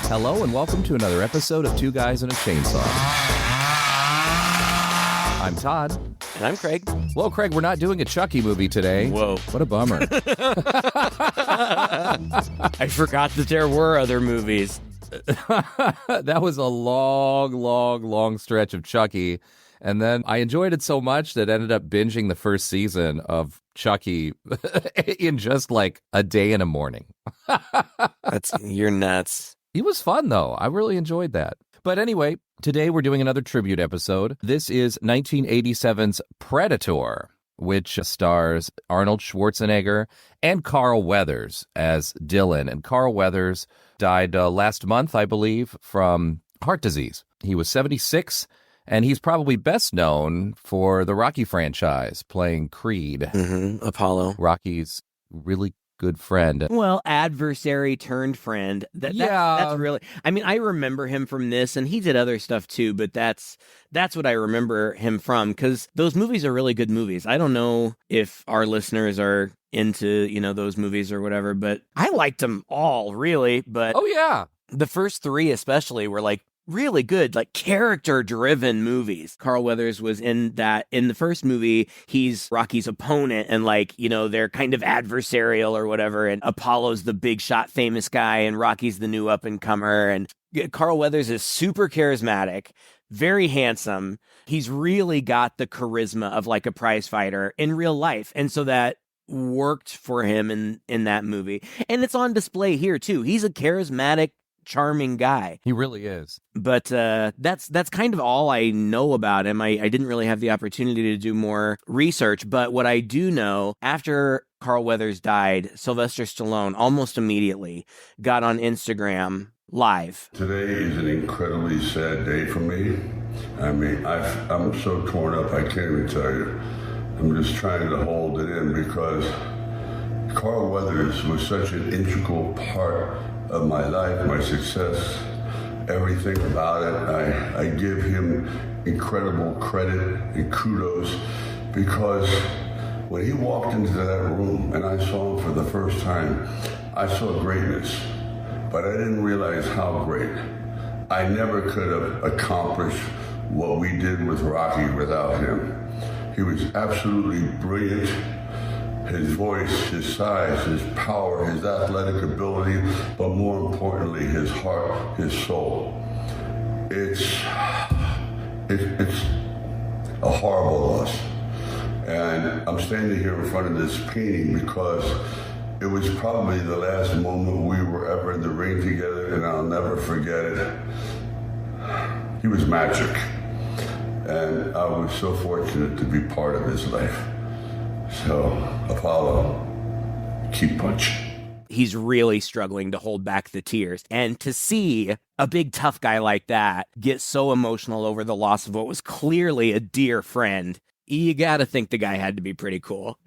Hello and welcome to another episode of Two Guys and a Chainsaw. I'm Todd. And I'm Craig. Well, Craig, we're not doing a Chucky movie today. Whoa. What a bummer. I forgot that there were other movies. That was a long stretch of Chucky. And then I enjoyed it so much that ended up binging the first season of Chucky in just like a day and a morning. You're nuts. It was fun, though. I really enjoyed that. But anyway, today we're doing another tribute episode. This is 1987's Predator, which stars Arnold Schwarzenegger and Carl Weathers as Dillon. And Carl Weathers died last month, I believe, from heart disease. He was 76, and he's probably best known for the Rocky franchise, playing Creed. Apollo. Rocky's really good friend. Well, adversary turned friend. That's really, I mean, I remember him from this, and he did other stuff too, but that's what I remember him from, because those movies are really good movies. I don't know if our listeners are into, those movies or whatever, but I liked them all, really. But oh, yeah. The first three especially were like really good, like character-driven movies. Carl Weathers was in that. In the first movie, he's Rocky's opponent, and they're kind of adversarial or whatever, and Apollo's the big shot famous guy, and Rocky's the new up-and-comer, and Carl Weathers is super charismatic, very handsome. He's really got the charisma of like a prize fighter in real life, and so that worked for him in that movie. And it's on display here, too. He's a charismatic, charming guy. He really is. But that's kind of all I know about him. I didn't really have the opportunity to do more research, but what I do know, after Carl Weathers died, Sylvester Stallone almost immediately got on Instagram Live. Today is an incredibly sad day for me. I mean, I'm so torn up, I can't even tell you. I'm just trying to hold it in because Carl Weathers was such an integral part of my life, my success, everything about it. I give him incredible credit and kudos because when he walked into that room and I saw him for the first time, I saw greatness, but I didn't realize how great. I never could have accomplished what we did with Rocky without him. He was absolutely brilliant. His voice, his size, his power, his athletic ability, but more importantly, his heart, his soul. It's a horrible loss. And I'm standing here in front of this painting because it was probably the last moment we were ever in the ring together, and I'll never forget it. He was magic. And I was so fortunate to be part of his life. So, Apollo, keep punching. He's really struggling to hold back the tears. And to see a big tough guy like that get so emotional over the loss of what was clearly a dear friend, you gotta think the guy had to be pretty cool.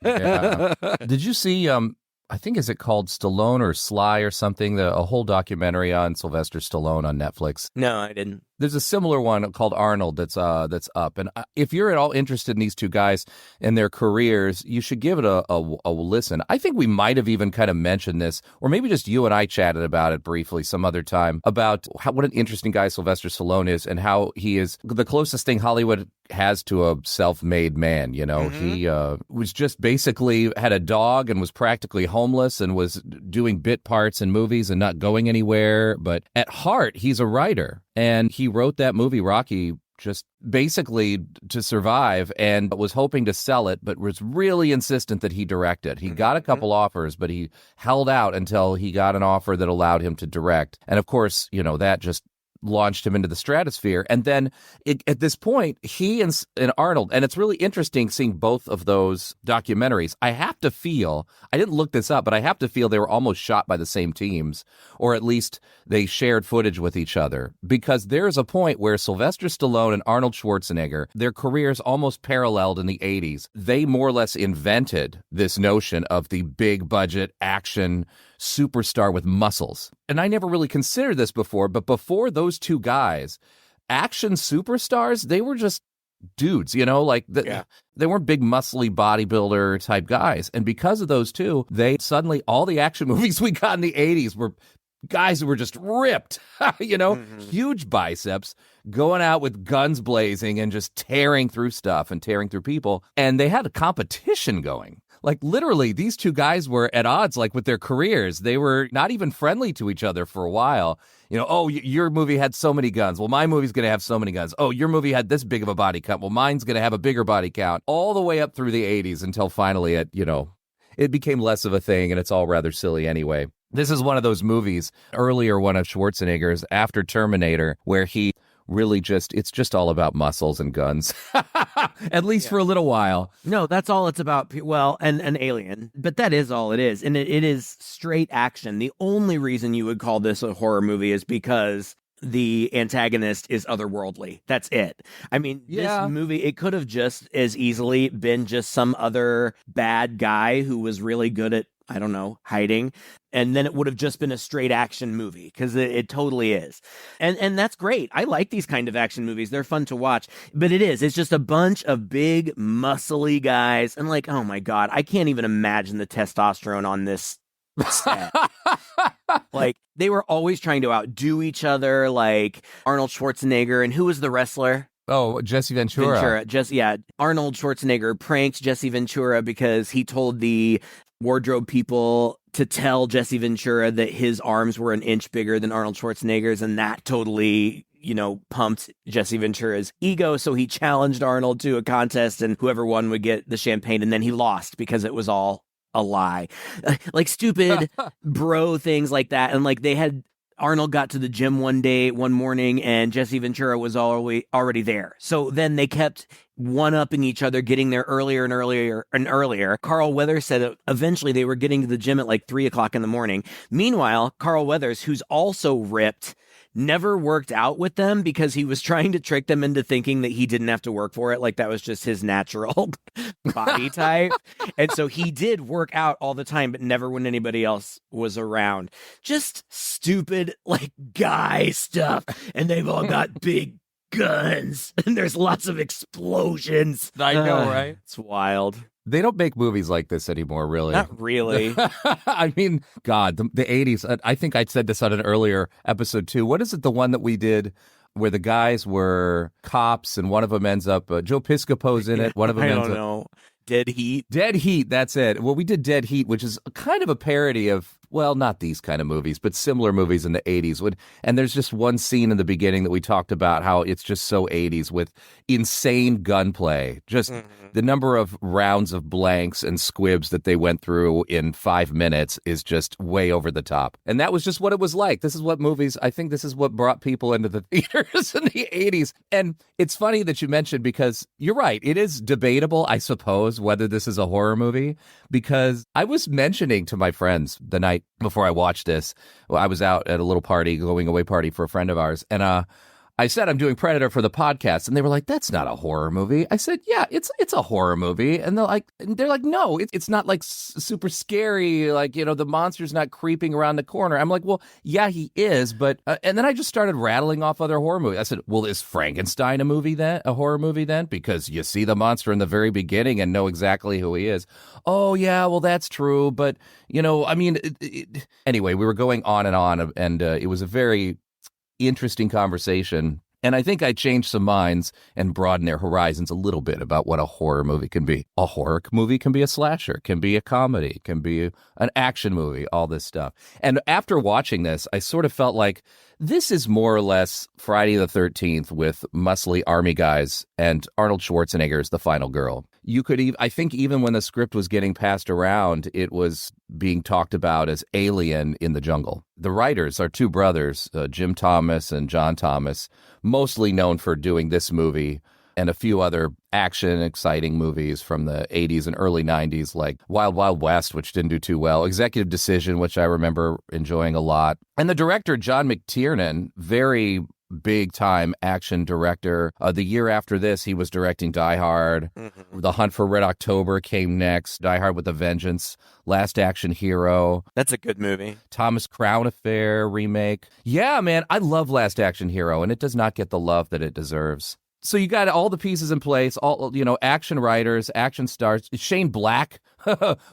Yeah. Did you see, I think, is it called Stallone or Sly or something? A whole documentary on Sylvester Stallone on Netflix. No, I didn't. There's a similar one called Arnold that's up. And if you're at all interested in these two guys and their careers, you should give it a listen. I think we might have even kind of mentioned this, or maybe just you and I chatted about it briefly some other time, about what an interesting guy Sylvester Stallone is and how he is the closest thing Hollywood has to a self-made man. He was just basically had a dog and was practically homeless and was doing bit parts in movies and not going anywhere. But at heart, he's a writer. And he wrote that movie, Rocky, just basically to survive, and was hoping to sell it, but was really insistent that he direct it. He got a couple offers, but he held out until he got an offer that allowed him to direct. And of course, that just launched him into the stratosphere. And then at this point, he and Arnold, and it's really interesting seeing both of those documentaries. I have to feel, I didn't look this up, but I have to feel they were almost shot by the same teams, or at least they shared footage with each other, because there's a point where Sylvester Stallone and Arnold Schwarzenegger, their careers almost paralleled in the 80s. They more or less invented this notion of the big budget action superstar with muscles. And I never really considered this before, but before those two guys, action superstars, they were just dudes, they weren't big muscly bodybuilder type guys. And because of those two, they suddenly, all the action movies we got in the 80s were guys who were just ripped, huge biceps, going out with guns blazing and just tearing through stuff and tearing through people. And they had a competition going. Like, literally, these two guys were at odds, like, with their careers. They were not even friendly to each other for a while. Your movie had so many guns. Well, my movie's going to have so many guns. Oh, your movie had this big of a body count. Well, mine's going to have a bigger body count. All the way up through the 80s until finally it became less of a thing, and it's all rather silly anyway. This is one of those movies, earlier one of Schwarzenegger's, after Terminator, where he really it's just all about muscles and guns, at least for a little while. No, that's all it's about. Well, and an alien, but that is all it is. And it is straight action. The only reason you would call this a horror movie is because the antagonist is otherworldly. That's it. I mean, This movie, it could have just as easily been just some other bad guy who was really good at, I don't know, hiding. And then it would have just been a straight action movie, because it totally is. And that's great. I like these kind of action movies. They're fun to watch. But it's just a bunch of big, muscly guys. And like, oh my God, I can't even imagine the testosterone on this set. Like, they were always trying to outdo each other, like Arnold Schwarzenegger. And who was the wrestler? Oh, Jesse Ventura. Arnold Schwarzenegger pranked Jesse Ventura because he told the wardrobe people to tell Jesse Ventura that his arms were an inch bigger than Arnold Schwarzenegger's, and that totally, pumped Jesse Ventura's ego. So he challenged Arnold to a contest, and whoever won would get the champagne, and then he lost because it was all a lie. Like stupid bro things like that. And like Arnold got to the gym one morning, and Jesse Ventura was already there. So then they kept one-upping each other, getting there earlier and earlier and earlier. Carl Weathers said that eventually they were getting to the gym at like 3 o'clock in the morning. Meanwhile, Carl Weathers, who's also ripped, never worked out with them because he was trying to trick them into thinking that he didn't have to work for it. Like that was just his natural body type. And so he did work out all the time, but never when anybody else was around. Just stupid, like, guy stuff. And they've all got big guns and there's lots of explosions. I know, right? It's wild. They don't make movies like this anymore, really. Not really. I mean, God, the 80s, I think I said this on an earlier episode too. What is it, the one that we did where the guys were cops and one of them ends up, Joe Piscopo's in it, one of them ends up... I don't know. Dead Heat? Dead Heat, that's it. Well, we did Dead Heat, which is kind of a parody of, well, not these kind of movies, but similar movies in the 80s. And there's just one scene in the beginning that we talked about how it's just so 80s with insane gunplay. Just the number of rounds of blanks and squibs that they went through in 5 minutes is just way over the top. And that was just what it was like. This is what movies, I think this is what brought people into the theaters in the 80s. And it's funny that you mentioned, because you're right. It is debatable, I suppose, whether this is a horror movie, because I was mentioning to my friends the night before I watched this, I was out at a little party, going away party for a friend of ours, and I said I'm doing Predator for the podcast, and they were like, "That's not a horror movie." I said, "Yeah, it's a horror movie," and they're like, "No, it's not like super scary, like the monster's not creeping around the corner." I'm like, "Well, yeah, he is, but," and then I just started rattling off other horror movies. I said, "Well, is Frankenstein a horror movie then? Because you see the monster in the very beginning and know exactly who he is." "Oh yeah, well that's true, but I mean," anyway, we were going on, and it was a very interesting conversation. And I think I changed some minds and broadened their horizons a little bit about what a horror movie can be. A horror movie can be a slasher, can be a comedy, can be an action movie, all this stuff. And after watching this, I sort of felt like this is more or less Friday the 13th with muscly army guys and Arnold Schwarzenegger as the final girl. You could I think even when the script was getting passed around, it was being talked about as Alien in the jungle. The writers are two brothers, Jim Thomas and John Thomas, mostly known for doing this movie and a few other action, exciting movies from the 80s and early 90s, like Wild Wild West, which didn't do too well, Executive Decision, which I remember enjoying a lot. And the director, John McTiernan, very big-time action director. The year after this, he was directing Die Hard. The Hunt for Red October came next. Die Hard with a Vengeance. Last Action Hero. That's a good movie. Thomas Crown Affair remake. Yeah, man, I love Last Action Hero, and it does not get the love that it deserves. So you got all the pieces in place, all action writers, action stars. Shane Black,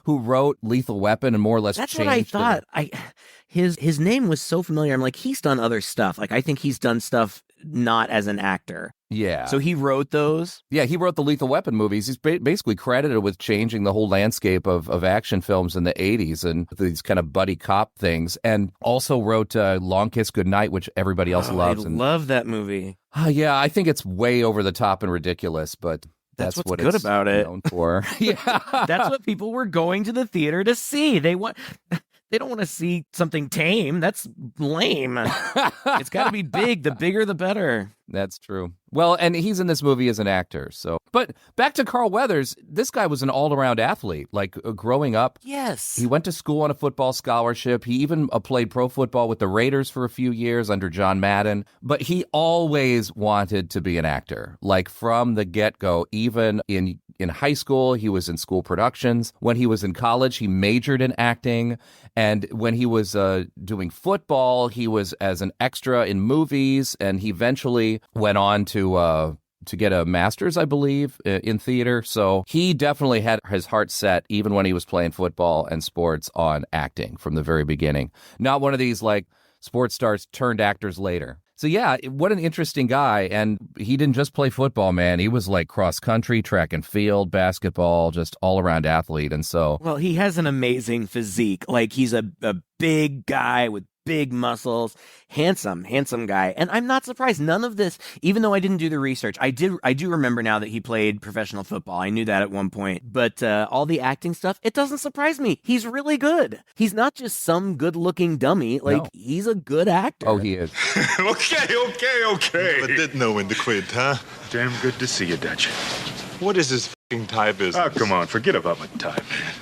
who wrote Lethal Weapon and more or less That's changed what I thought. His name was so familiar. I'm like, he's done other stuff. Like, I think he's done stuff not as an actor. Yeah. So he wrote those? Yeah, he wrote the Lethal Weapon movies. He's basically credited with changing the whole landscape of action films in the 80s and these kind of buddy cop things. And also wrote Long Kiss Goodnight, which everybody else loves. I love that movie. Yeah, I think it's way over the top and ridiculous, but that's what's what good it's about it. known for. Yeah. That's what people were going to the theater to see. They don't want to see something tame. That's lame. It's got to be big. The bigger, the better. That's true. Well, and he's in this movie as an actor. So, but back to Carl Weathers. This guy was an all-around athlete. Like growing up, yes, he went to school on a football scholarship. He even played pro football with the Raiders for a few years under John Madden. But he always wanted to be an actor. Like from the get-go, even in high school, he was in school productions. When he was in college, he majored in acting. And when he was doing football, he was as an extra in movies. And he eventually went on to get a master's, I believe, in theater. So he definitely had his heart set, even when he was playing football and sports, on acting from the very beginning. Not one of these like sports stars turned actors later. So yeah, what an interesting guy. And he didn't just play football, man. He was like cross country, track and field, basketball, just all around athlete. And so, well, he has an amazing physique. Like he's a big guy with big muscles, handsome guy. And I'm not surprised. None of this, even though I didn't do the research, I do remember now that he played professional football. I knew that at one point. But all the acting stuff, it doesn't surprise me. He's really good. He's not just some good-looking dummy. Like, no. He's a good actor. Oh, he is. Okay. But didn't know when to quit, huh? Damn good to see you, Dutch. What is this f***ing tie business? Oh, come on. Forget about my tie, man.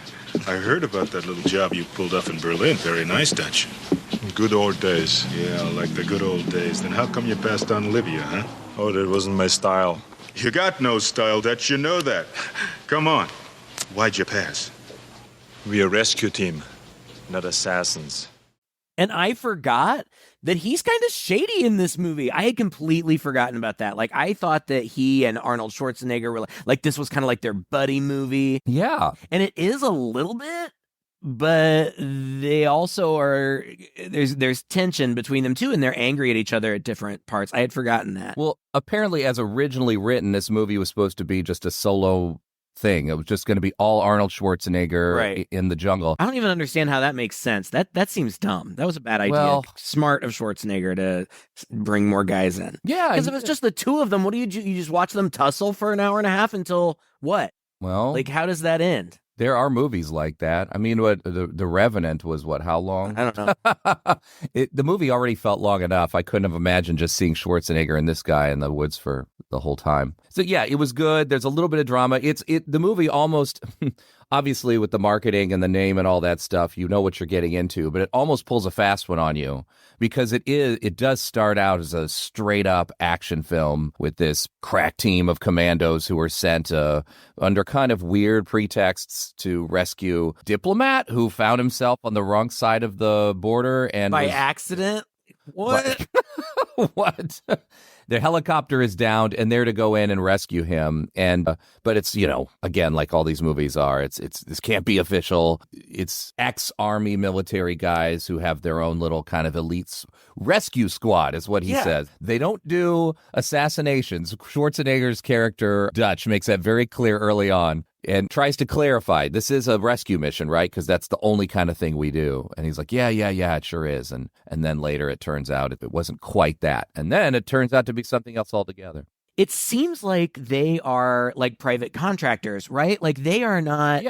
I heard about that little job you pulled off in Berlin. Very nice, Dutch. Good old days. Yeah, like the good old days. Then how come you passed on Libya, huh? Oh, that wasn't my style. You got no style, Dutch. You know that. Come on. Why'd you pass? We're a rescue team, not assassins. And I forgot that he's kind of shady in this movie. I had completely forgotten about that. Like, I thought that he and Arnold Schwarzenegger were like this was kind of like their buddy movie. Yeah. And it is a little bit, but they also are, there's tension between them too, and they're angry at each other at different parts. I had forgotten that. Well, apparently, as originally written, this movie was supposed to be just a solo thing. It was just going to be all Arnold Schwarzenegger in the jungle. I don't even understand how that makes sense. That seems dumb. That was a bad idea. Well, smart of Schwarzenegger to bring more guys in. Yeah. Because if it's just the two of them, what do you do? You just watch them tussle for an hour and a half until what? Well, like, how does that end? There are movies like that. I mean, what the Revenant was how long? I don't know. The movie already felt long enough. I couldn't have imagined just seeing Schwarzenegger and this guy in the woods for the whole time. So yeah, it was good. There's a little bit of drama. The movie almost, obviously with the marketing and the name and all that stuff, you know what you're getting into, but it almost pulls a fast one on you because it does start out as a straight up action film with this crack team of commandos who are sent under kind of weird pretexts to rescue a diplomat who found himself on the wrong side of the border and by accident. What? What? The helicopter is downed, and they're to go in and rescue him. And but it's again, like all these movies are, it's this can't be official. It's ex-army military guys who have their own little kind of elite rescue squad, is what he says. They don't do assassinations. Schwarzenegger's character Dutch makes that very clear early on. And tries to clarify, this is a rescue mission, right? Because that's the only kind of thing we do. And he's like, yeah, it sure is. And then later it turns out it wasn't quite that. And then it turns out to be something else altogether. It seems like they are like private contractors, right? Like they are not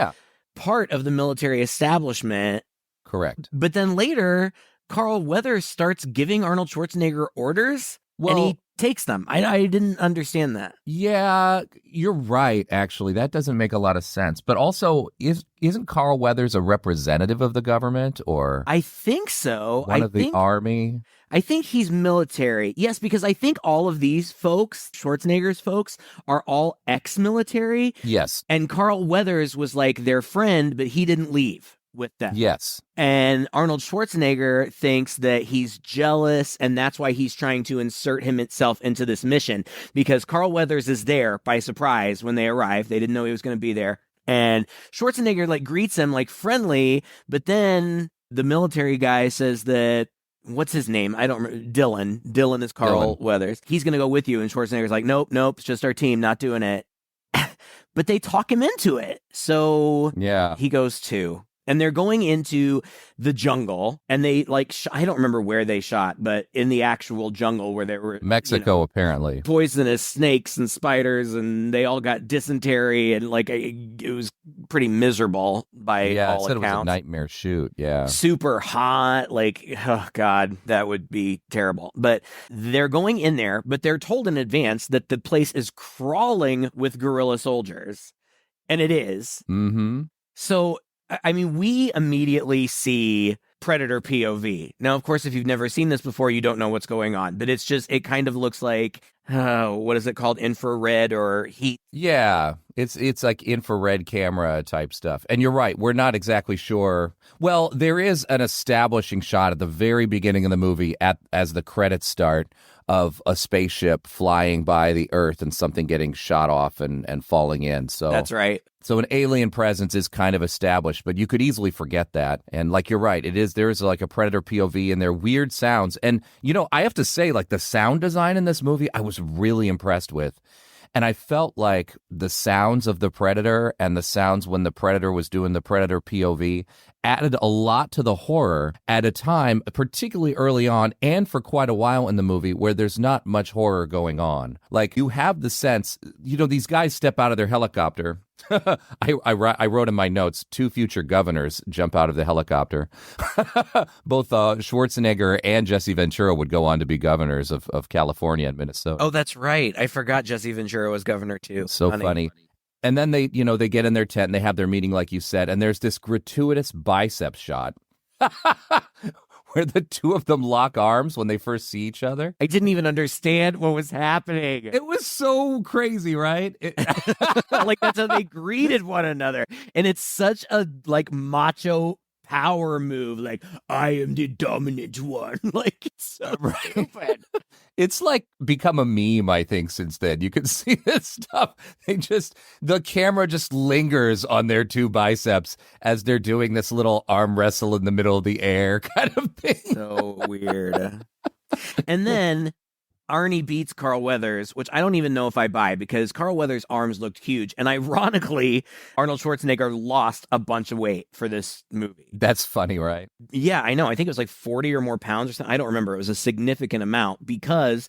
part of the military establishment. Correct. But then later, Carl Weathers starts giving Arnold Schwarzenegger orders, and he takes them. I didn't understand that. Yeah, you're right, actually. That doesn't make a lot of sense. But also, isn't Carl Weathers a representative of the government? Or I think so. One of the army? I think he's military. Yes, because I think all of these folks, Schwarzenegger's folks, are all ex-military. Yes. And Carl Weathers was like their friend, but he didn't leave. with them. Yes. And Arnold Schwarzenegger thinks that he's jealous, and that's why he's trying to insert himself into this mission, because Carl Weathers is there by surprise when they arrive. They didn't know he was going to be there. And Schwarzenegger like greets him like friendly, but then the military guy says that, what's his name? I don't remember. Dillon. Dillon is Carl Weathers. He's going to go with you. And Schwarzenegger's like, nope, it's just our team, not doing it. But they talk him into it. So he goes too. And they're going into the jungle, and they like, I don't remember where they shot, but in the actual jungle where there were Mexico, apparently, poisonous snakes and spiders, and they all got dysentery, and like it was pretty miserable by all accounts. It was a nightmare shoot. Yeah. Super hot. Like, oh God, that would be terrible. But they're going in there, but they're told in advance that the place is crawling with guerrilla soldiers. And it is. Mm-hmm. So, I mean, we immediately see Predator POV. Now, of course, if you've never seen this before, you don't know what's going on. But it kind of looks like, what is it called? Infrared or heat. Yeah, it's like infrared camera type stuff. And you're right, we're not exactly sure. Well, there is an establishing shot at the very beginning of the movie as the credits start of a spaceship flying by the Earth and something getting shot off and falling in. So that's right. So an alien presence is kind of established, but you could easily forget that. And like you're right, there is like a Predator POV and they're weird sounds. And, I have to say, like the sound design in this movie, I was really impressed with. And I felt like the sounds of the Predator and the sounds when the Predator was doing the Predator POV added a lot to the horror at a time, particularly early on and for quite a while in the movie, where there's not much horror going on. Like, you have the sense, these guys step out of their helicopter. I wrote in my notes, 2 future governors jump out of the helicopter. Both Schwarzenegger and Jesse Ventura would go on to be governors of California and Minnesota. Oh, that's right. I forgot Jesse Ventura was governor too. So funny. And then they get in their tent and they have their meeting, like you said, and there's this gratuitous biceps shot where the two of them lock arms when they first see each other. I didn't even understand what was happening. It was so crazy, right? Like, that's how they greeted one another. And it's such a like macho power move, like, I am the dominant one. Like, it's so stupid. It's like become a meme, I think, since then. You can see this stuff. The camera just lingers on their 2 biceps as they're doing this little arm wrestle in the middle of the air kind of thing. So weird. And then Arnie beats Carl Weathers, which I don't even know if I buy, because Carl Weathers' arms looked huge. And ironically, Arnold Schwarzenegger lost a bunch of weight for this movie. That's funny, right? Yeah, I know. I think it was like 40 or more pounds or something. I don't remember. It was a significant amount because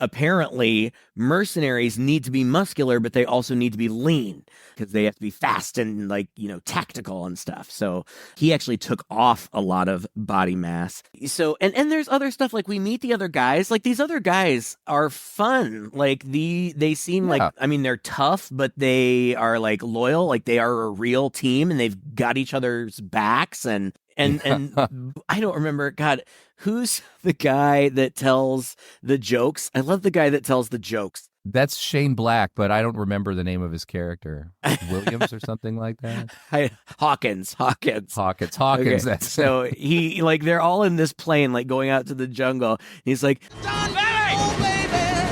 apparently mercenaries need to be muscular, but they also need to be lean because they have to be fast and like, tactical and stuff. So he actually took off a lot of body mass. So, and there's other stuff, like we meet the other guys. Like, these other guys are fun. Like, they seem like, I mean, they're tough, but they are like loyal. Like, they are a real team and they've got each other's backs. And I don't remember, God, who's the guy that tells the jokes? I love the guy that tells the jokes. That's Shane Black, but I don't remember the name of his character. Williams or something like that? Hawkins. Okay. That's so he, like, they're all in this plane, like, going out to the jungle. He's like, Baby!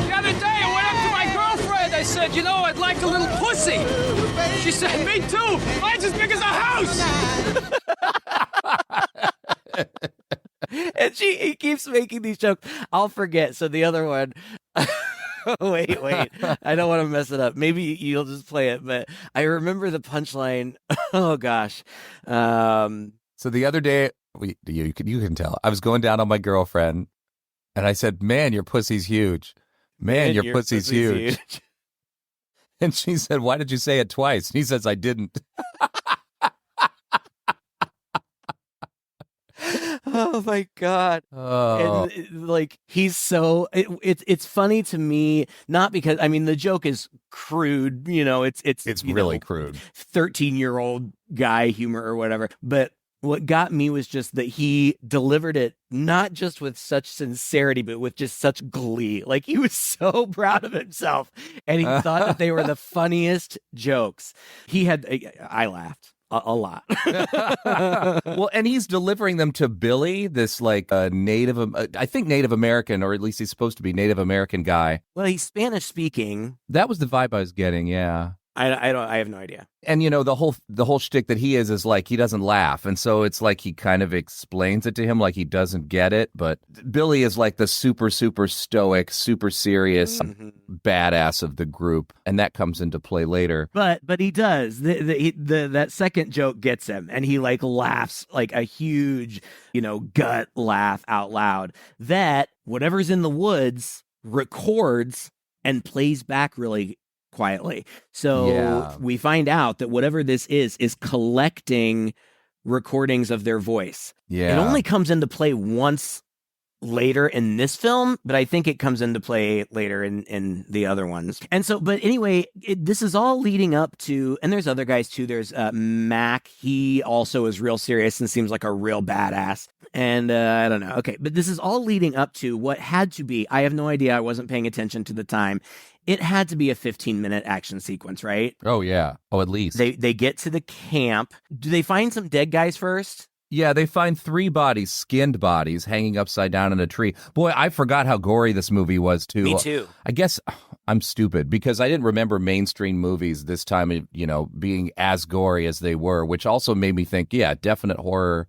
The other day I went up to my girlfriend. I said, I'd like a little pussy. She said, me too. Mine's as big as a house. And he keeps making these jokes. I'll forget. So the other one... wait. I don't want to mess it up. Maybe you'll just play it, but I remember the punchline. Oh, gosh. So the other day, you can tell, I was going down on my girlfriend, and I said, man, your pussy's huge. Man, your pussy's huge. And she said, why did you say it twice? And he says, I didn't. Oh my God. Oh. And like, he's so, it's funny to me, not because, I mean, the joke is crude, it's really crude. 13-year-old guy humor or whatever. But what got me was just that he delivered it not just with such sincerity, but with just such glee. Like, he was so proud of himself, and he thought that they were the funniest jokes. I laughed. a lot. Well, and he's delivering them to Billy, this like I think Native American, or at least he's supposed to be Native American guy. Well, he's Spanish speaking. That was the vibe I was getting. Yeah. I have no idea. And the whole shtick that he is like he doesn't laugh, and so it's like he kind of explains it to him like he doesn't get it. But Billy is like the super stoic, super serious badass of the group, and that comes into play later. But he does that second joke gets him, and he like laughs like a huge gut laugh out loud that whatever's in the woods records and plays back really quietly. So we find out that whatever this is collecting recordings of their voice. Yeah. It only comes into play once later in this film, but I think it comes into play later in the other ones. And so, but anyway, this is all leading up to, and there's other guys too. There's Mac. He also is real serious and seems like a real badass. And I don't know. Okay. But this is all leading up to what had to be, I have no idea. I wasn't paying attention to the time. It had to be a 15-minute action sequence, right? Oh, yeah. Oh, at least. They get to the camp. Do they find some dead guys first? Yeah, they find 3 bodies, skinned bodies, hanging upside down in a tree. Boy, I forgot how gory this movie was, too. Me too. I guess I'm stupid because I didn't remember mainstream movies this time, being as gory as they were, which also made me think, yeah, definite horror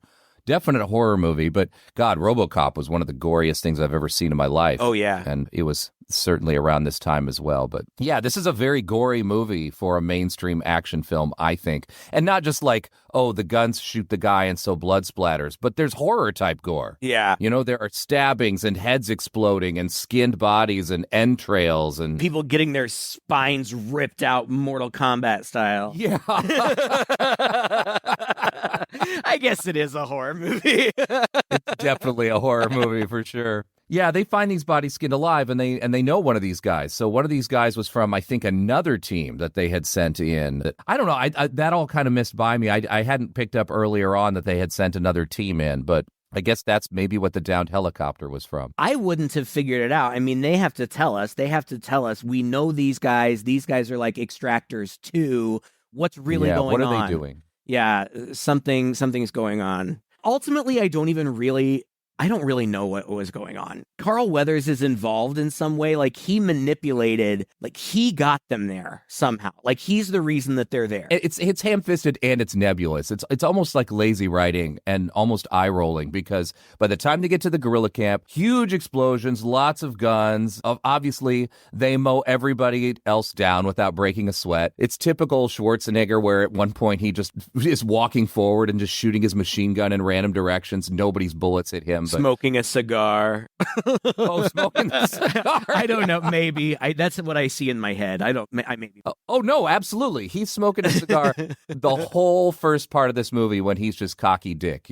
movie. But God, RoboCop was one of the goriest things I've ever seen in my life. Oh, yeah. And it was certainly around this time as well. But yeah, this is a very gory movie for a mainstream action film, I think. And not just like, oh, the guns shoot the guy and so blood splatters, but there's horror type gore. Yeah. There are stabbings and heads exploding and skinned bodies and entrails and people getting their spines ripped out Mortal Kombat style. Yeah. I guess it is a horror movie. It's definitely a horror movie for sure. Yeah, they find these bodies skinned alive, and they know one of these guys. So one of these guys was from, I think, another team that they had sent in. I don't know. I that all kind of missed by me. I hadn't picked up earlier on that they had sent another team in, but I guess that's maybe what the downed helicopter was from. I wouldn't have figured it out. I mean, they have to tell us. We know these guys. These guys are like extractors too. What's really going on? What are they doing? Yeah, something's going on. Ultimately, I don't really know what was going on. Carl Weathers is involved in some way. Like he manipulated, like he got them there somehow. Like he's the reason that they're there. It's ham-fisted and it's nebulous. It's almost like lazy writing and almost eye-rolling because by the time they get to the guerrilla camp, huge explosions, lots of guns. Obviously, they mow everybody else down without breaking a sweat. It's typical Schwarzenegger where at one point he just is walking forward and just shooting his machine gun in random directions. Nobody's bullets hit him. Smoking a cigar. Smoking a cigar. I don't know. Maybe that's what I see in my head. I maybe. Oh no, absolutely. He's smoking a cigar the whole first part of this movie when he's just cocky dick.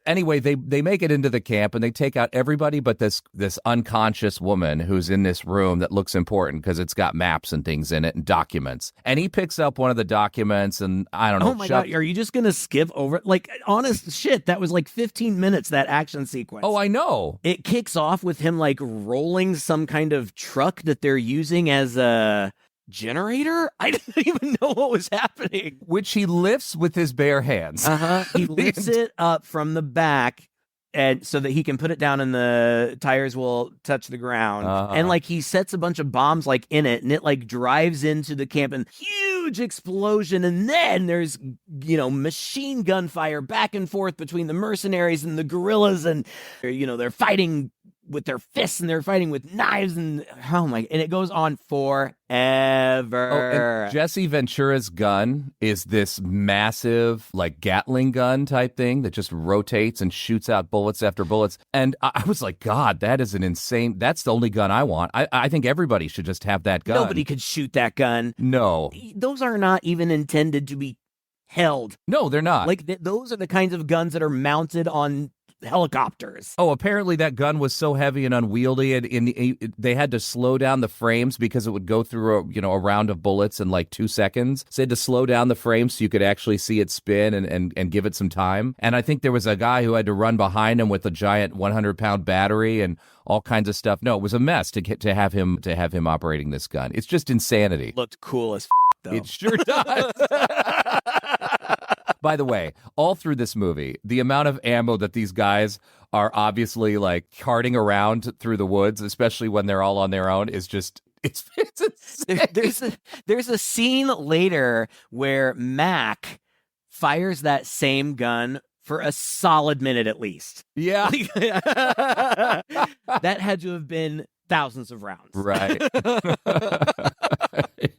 Anyway, they make it into the camp and they take out everybody but this unconscious woman who's in this room that looks important because it's got maps and things in it and documents. And he picks up one of the documents and I don't know. Oh my God, are you just gonna skip over? Like honest shit, that was like 15 minutes. That action sequence. Oh, I know. It kicks off with him like rolling some kind of truck that they're using as a generator. I didn't even know what was happening. Which he lifts with his bare hands. He lifts it up from the back and so that he can put it down and the tires will touch the ground. And like he sets a bunch of bombs like in it and it like drives into the camp and huge explosion. And then there's, machine gun fire back and forth between the mercenaries and the guerrillas. And, they're fighting with their fists and they're fighting with knives and and it goes on forever. And Jesse Ventura's gun is this massive like Gatling gun type thing that just rotates and shoots out bullets after bullets. And I was like, God, that is that's the only gun I want. I think everybody should just have that gun. Nobody could shoot that gun. No. Those are not even intended to be held. No, they're not. Like those are the kinds of guns that are mounted on helicopters. Oh, apparently that gun was so heavy and unwieldy, and they had to slow down the frames because it would go through a round of bullets in like 2 seconds. So they had to slow down the frames so you could actually see it spin and give it some time. And I think there was a guy who had to run behind him with a giant 100-pound battery and all kinds of stuff. No, it was a mess to have him operating this gun. It's just insanity. Looked cool as though. It sure does. By the way, all through this movie, the amount of ammo that these guys are obviously like carting around through the woods, especially when they're all on their own, is just it's insane. There's a scene later where Mac fires that same gun for a solid minute at least. Yeah. That had to have been thousands of rounds. Right.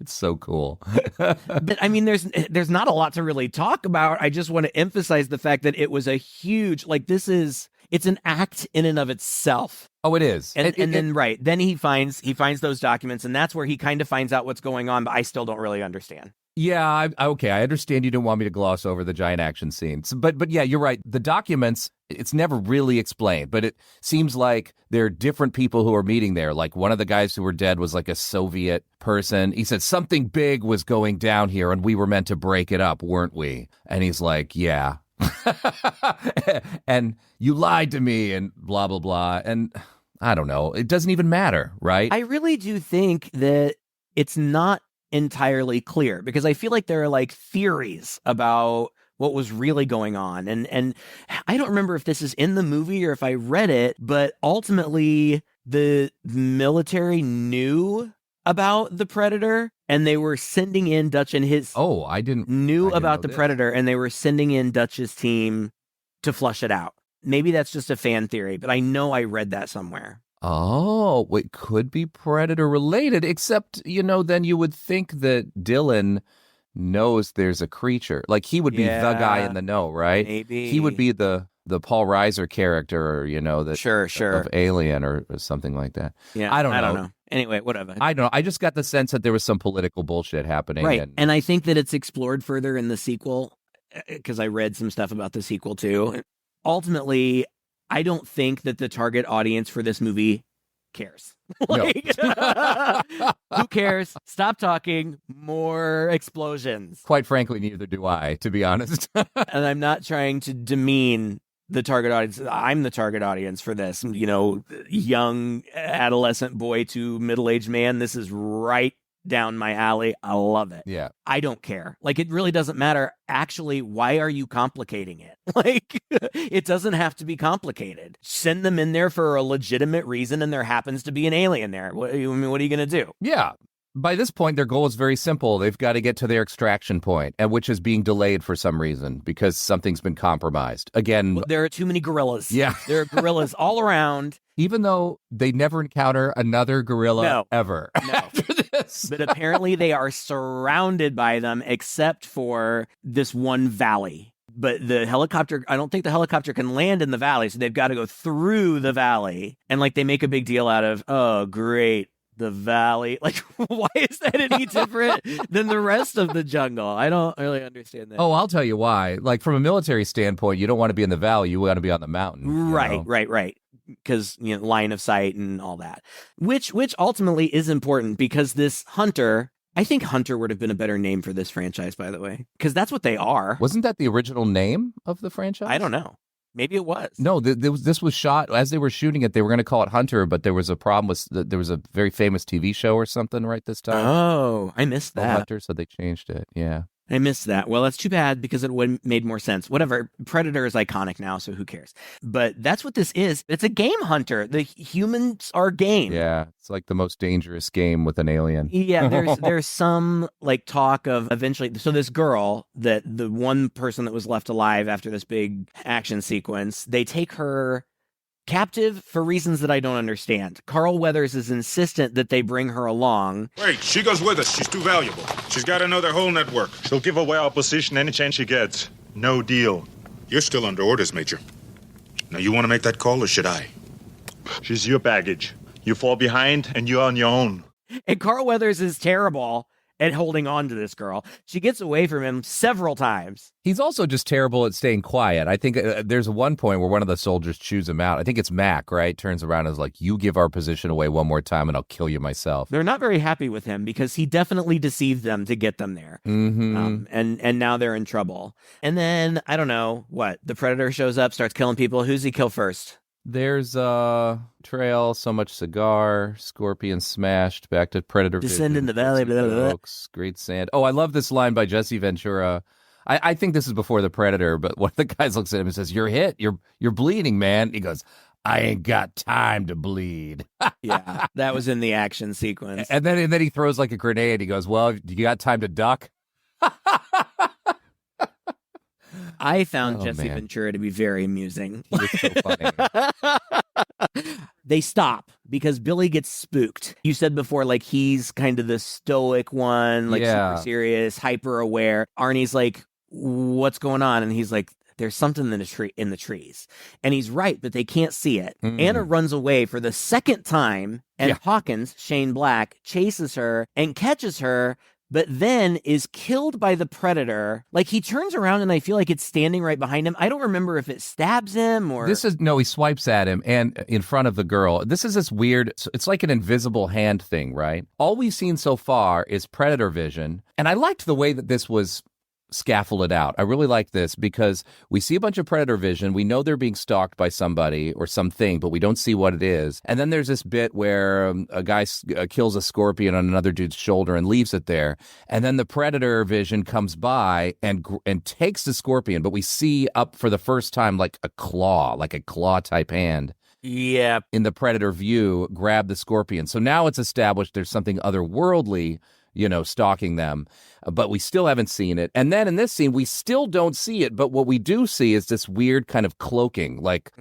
It's so cool. But I mean, there's not a lot to really talk about. I just want to emphasize the fact that it was a huge, like, it's an act in and of itself. Oh, it is. And then he finds those documents, and that's where he kind of finds out what's going on, but I still don't really understand. Yeah, okay. I understand you didn't want me to gloss over the giant action scenes. But yeah, you're right. The documents, it's never really explained, but it seems like there are different people who are meeting there. Like one of the guys who were dead was like a Soviet person. He said something big was going down here and we were meant to break it up, weren't we? And he's like, yeah. And you lied to me and blah, blah, blah. And I don't know. It doesn't even matter, right? I really do think that it's not entirely clear because I feel like there are like theories about what was really going on. And I don't remember if this is in the movie or if I read it, but ultimately the military knew about the Predator and they were sending in Dutch and his knew about the Predator and they were sending in Dutch's team to flush it out. Maybe that's just a fan theory, but I know I read that somewhere. Oh, it could be Predator related, except, then you would think that Dillon knows there's a creature. Like he would be the guy in the know, right? Maybe. He would be the Paul Reiser character, or, sure. of Alien or something like that. Yeah. I don't know. Anyway, whatever. I don't know. I just got the sense that there was some political bullshit happening. Right. And I think that it's explored further in the sequel because I read some stuff about the sequel too. Ultimately, I don't think that the target audience for this movie cares. Who cares? Stop talking. More explosions. Quite frankly, neither do I, to be honest. And I'm not trying to demean the target audience. I'm the target audience for this. Young adolescent boy to middle-aged man. This is right down my alley. I love it. Yeah. I don't care. Like, it really doesn't matter. Actually, why are you complicating it? Like, it doesn't have to be complicated. Send them in there for a legitimate reason, and there happens to be an alien there. What are you going to do? Yeah. By this point, their goal is very simple. They've got to get to their extraction point, which is being delayed for some reason because something's been compromised. Again, well, there are too many gorillas. Yeah. There are gorillas all around. Even though they never encounter another gorilla ever. No. After this. But apparently they are surrounded by them except for this one valley. But the helicopter, I don't think the helicopter can land in the valley, so they've got to go through the valley. And like they make a big deal out of, oh, great, the valley. Like, why is that any different than the rest of the jungle? I don't really understand that. Oh, I'll tell you why. Like from a military standpoint, you don't want to be in the valley, you want to be on the mountain. Right. Because, line of sight and all that, which ultimately is important because this Hunter, I think Hunter would have been a better name for this franchise, by the way, because that's what they are. Wasn't that the original name of the franchise? I don't know. Maybe it was. No, this was shot as they were shooting it. They were going to call it Hunter, but there was a problem with there was a very famous TV show or something right this time. Oh, I missed that. Hunter, so they changed it. Yeah. I missed that. Well, that's too bad because it would have made more sense. Whatever. Predator is iconic now, so who cares? But that's what this is. It's a game hunter. The humans are game. Yeah, it's like the most dangerous game with an alien. Yeah, there's some like talk of eventually. So this girl, that the one person that was left alive after this big action sequence, they take her captive for reasons that I don't understand. Carl Weathers is insistent that they bring her along. Wait, she goes with us. She's too valuable. She's got to know their whole network. She'll give away our position any chance she gets. No deal. You're still under orders, Major. Now, you want to make that call, or should I? She's your baggage. You fall behind, and you're on your own. And Carl Weathers is terrible at holding on to this girl. She gets away from him several times. He's also just terrible at staying quiet. I think there's one point where one of the soldiers chews him out. I think it's Mac, right? Turns around and is like, you give our position away one more time and I'll kill you myself. They're not very happy with him because he definitely deceived them to get them there. Mm-hmm. And now they're in trouble. And then, I don't know, the Predator shows up, starts killing people. Who's he kill first? There's Trail, So Much Cigar, Scorpion Smashed, back to Predator. Descend in the valley, blah, blah, blah. Oaks, Great Sand. Oh, I love this line by Jesse Ventura. I think this is before the Predator, but one of the guys looks at him and says, "You're hit. You're bleeding, man." He goes, "I ain't got time to bleed." Yeah, that was in the action sequence. And then he throws like a grenade. He goes, "Well, you got time to duck?" I found Jesse man. Ventura to be very amusing. He was so funny. They stop because Billy gets spooked. You said before, like, he's kind of the stoic one, like Yeah. super serious, hyper aware. Arnie's like, "What's going on?" And he's like, "There's something in the trees." And he's right, but they can't see it. Anna runs away for the second time, and Hawkins, Shane Black, chases her and catches her, but then is killed by the Predator. Like, he turns around and I feel like it's standing right behind him. I don't remember if it stabs him or... He swipes at him and in front of the girl. This is this weird, it's like an invisible hand thing, right? All we've seen so far is Predator vision. And I liked the way that this was scaffolded out. I really like this because we see a bunch of Predator vision. We know they're being stalked by somebody or something, but we don't see what it is. And then there's this bit where a guy kills a scorpion on another dude's shoulder and leaves it there. And then the Predator vision comes by and takes the scorpion, but we see up for the first time like a claw type hand. Yeah. In the Predator view, grab the scorpion. So now it's established there's something otherworldly, stalking them, but we still haven't seen it. And then in this scene, we still don't see it, but what we do see is this weird kind of cloaking, like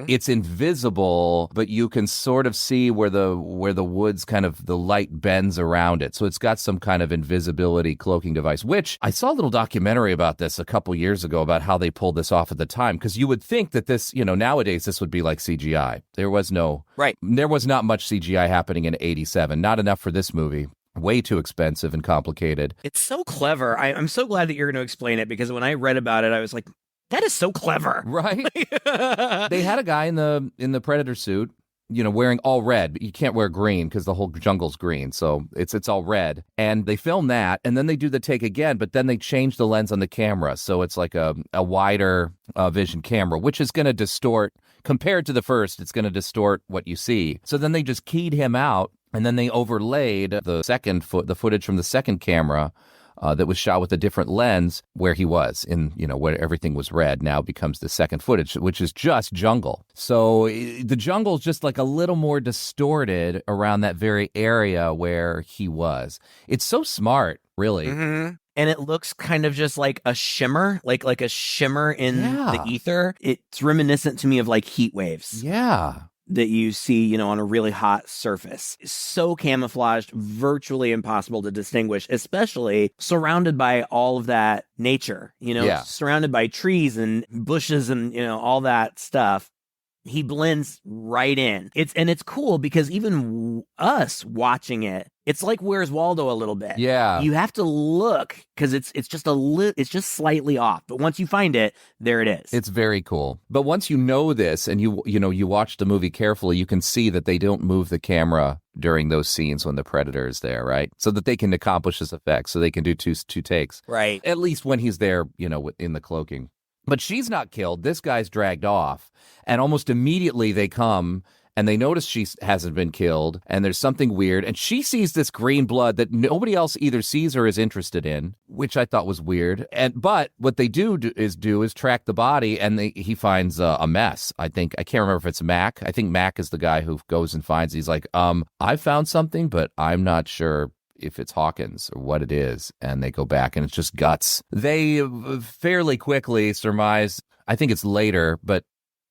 it's invisible, but you can sort of see where the woods kind of, the light bends around it. So it's got some kind of invisibility cloaking device, which I saw a little documentary about this a couple years ago about how they pulled this off at the time, because you would think that this, nowadays this would be like CGI. There was not much CGI happening in 87, not enough for this movie. Way too expensive and complicated. It's so clever. I'm so glad that you're going to explain it, because when I read about it, I was like, that is so clever. Right? They had a guy in the Predator suit, wearing all red, but you can't wear green because the whole jungle's green. So it's all red. And they film that, and then they do the take again, but then they change the lens on the camera. So it's like a wider vision camera, which is going to distort, compared to the first, it's going to distort what you see. So then they just keyed him out. And then they overlaid the footage from the second camera that was shot with a different lens where he was in, where everything was red now becomes the second footage, which is just jungle. So the jungle's just like a little more distorted around that very area where he was. It's so smart, really. Mm-hmm. And it looks kind of just like a shimmer, like a shimmer in the ether. It's reminiscent to me of like heat waves. Yeah. That you see, on a really hot surface. So camouflaged, virtually impossible to distinguish, especially surrounded by all of that nature, surrounded by trees and bushes and, all that stuff. He blends right in. It's cool because even us watching it, it's like Where's Waldo a little bit. Yeah. You have to look because it's just slightly off. But once you find it, there it is. It's very cool. But once you know this and you watch the movie carefully, you can see that they don't move the camera during those scenes when the Predator is there, right? So that they can accomplish this effect. So they can do two takes. Right. At least when he's there, in the cloaking. But she's not killed. This guy's dragged off. And almost immediately they come and they notice she hasn't been killed. And there's something weird. And she sees this green blood that nobody else either sees or is interested in, which I thought was weird. But what they do is track the body, and he finds a mess. I can't remember if it's Mac. I think Mac is the guy who goes and finds. He's like, I found something, but I'm not sure if it's Hawkins or what it is. And they go back and it's just guts. They fairly quickly surmise, I think it's later, but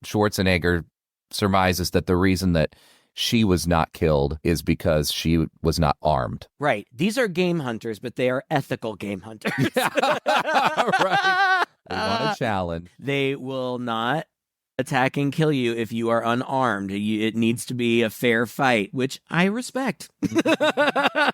Schwarzenegger surmises that the reason that she was not killed is because she was not armed. Right. These are game hunters, but they are ethical game hunters. Yeah. Right. They want a challenge. They will not attack and kill you if you are unarmed. It needs to be a fair fight, which I respect.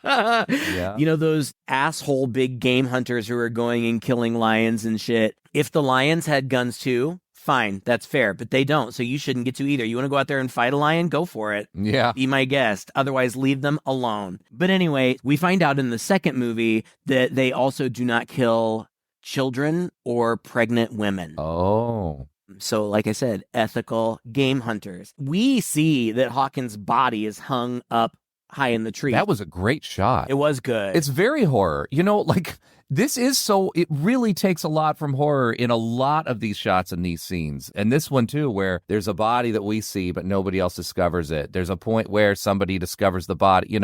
Yeah. Those asshole big game hunters who are going and killing lions and shit. If the lions had guns too, fine, that's fair, but they don't, so you shouldn't get to either. You want to go out there and fight a lion? Go for it. Yeah. Be my guest. Otherwise, leave them alone. But anyway, we find out in the second movie that they also do not kill children or pregnant women. Oh. So, like I said, ethical game hunters. We see that Hawkins' body is hung up high in the tree. That was a great shot. It was good. It's very horror. Like this is it really takes a lot from horror in a lot of these shots and these scenes. And this one too, where there's a body that we see, but nobody else discovers it. There's a point where somebody discovers the body.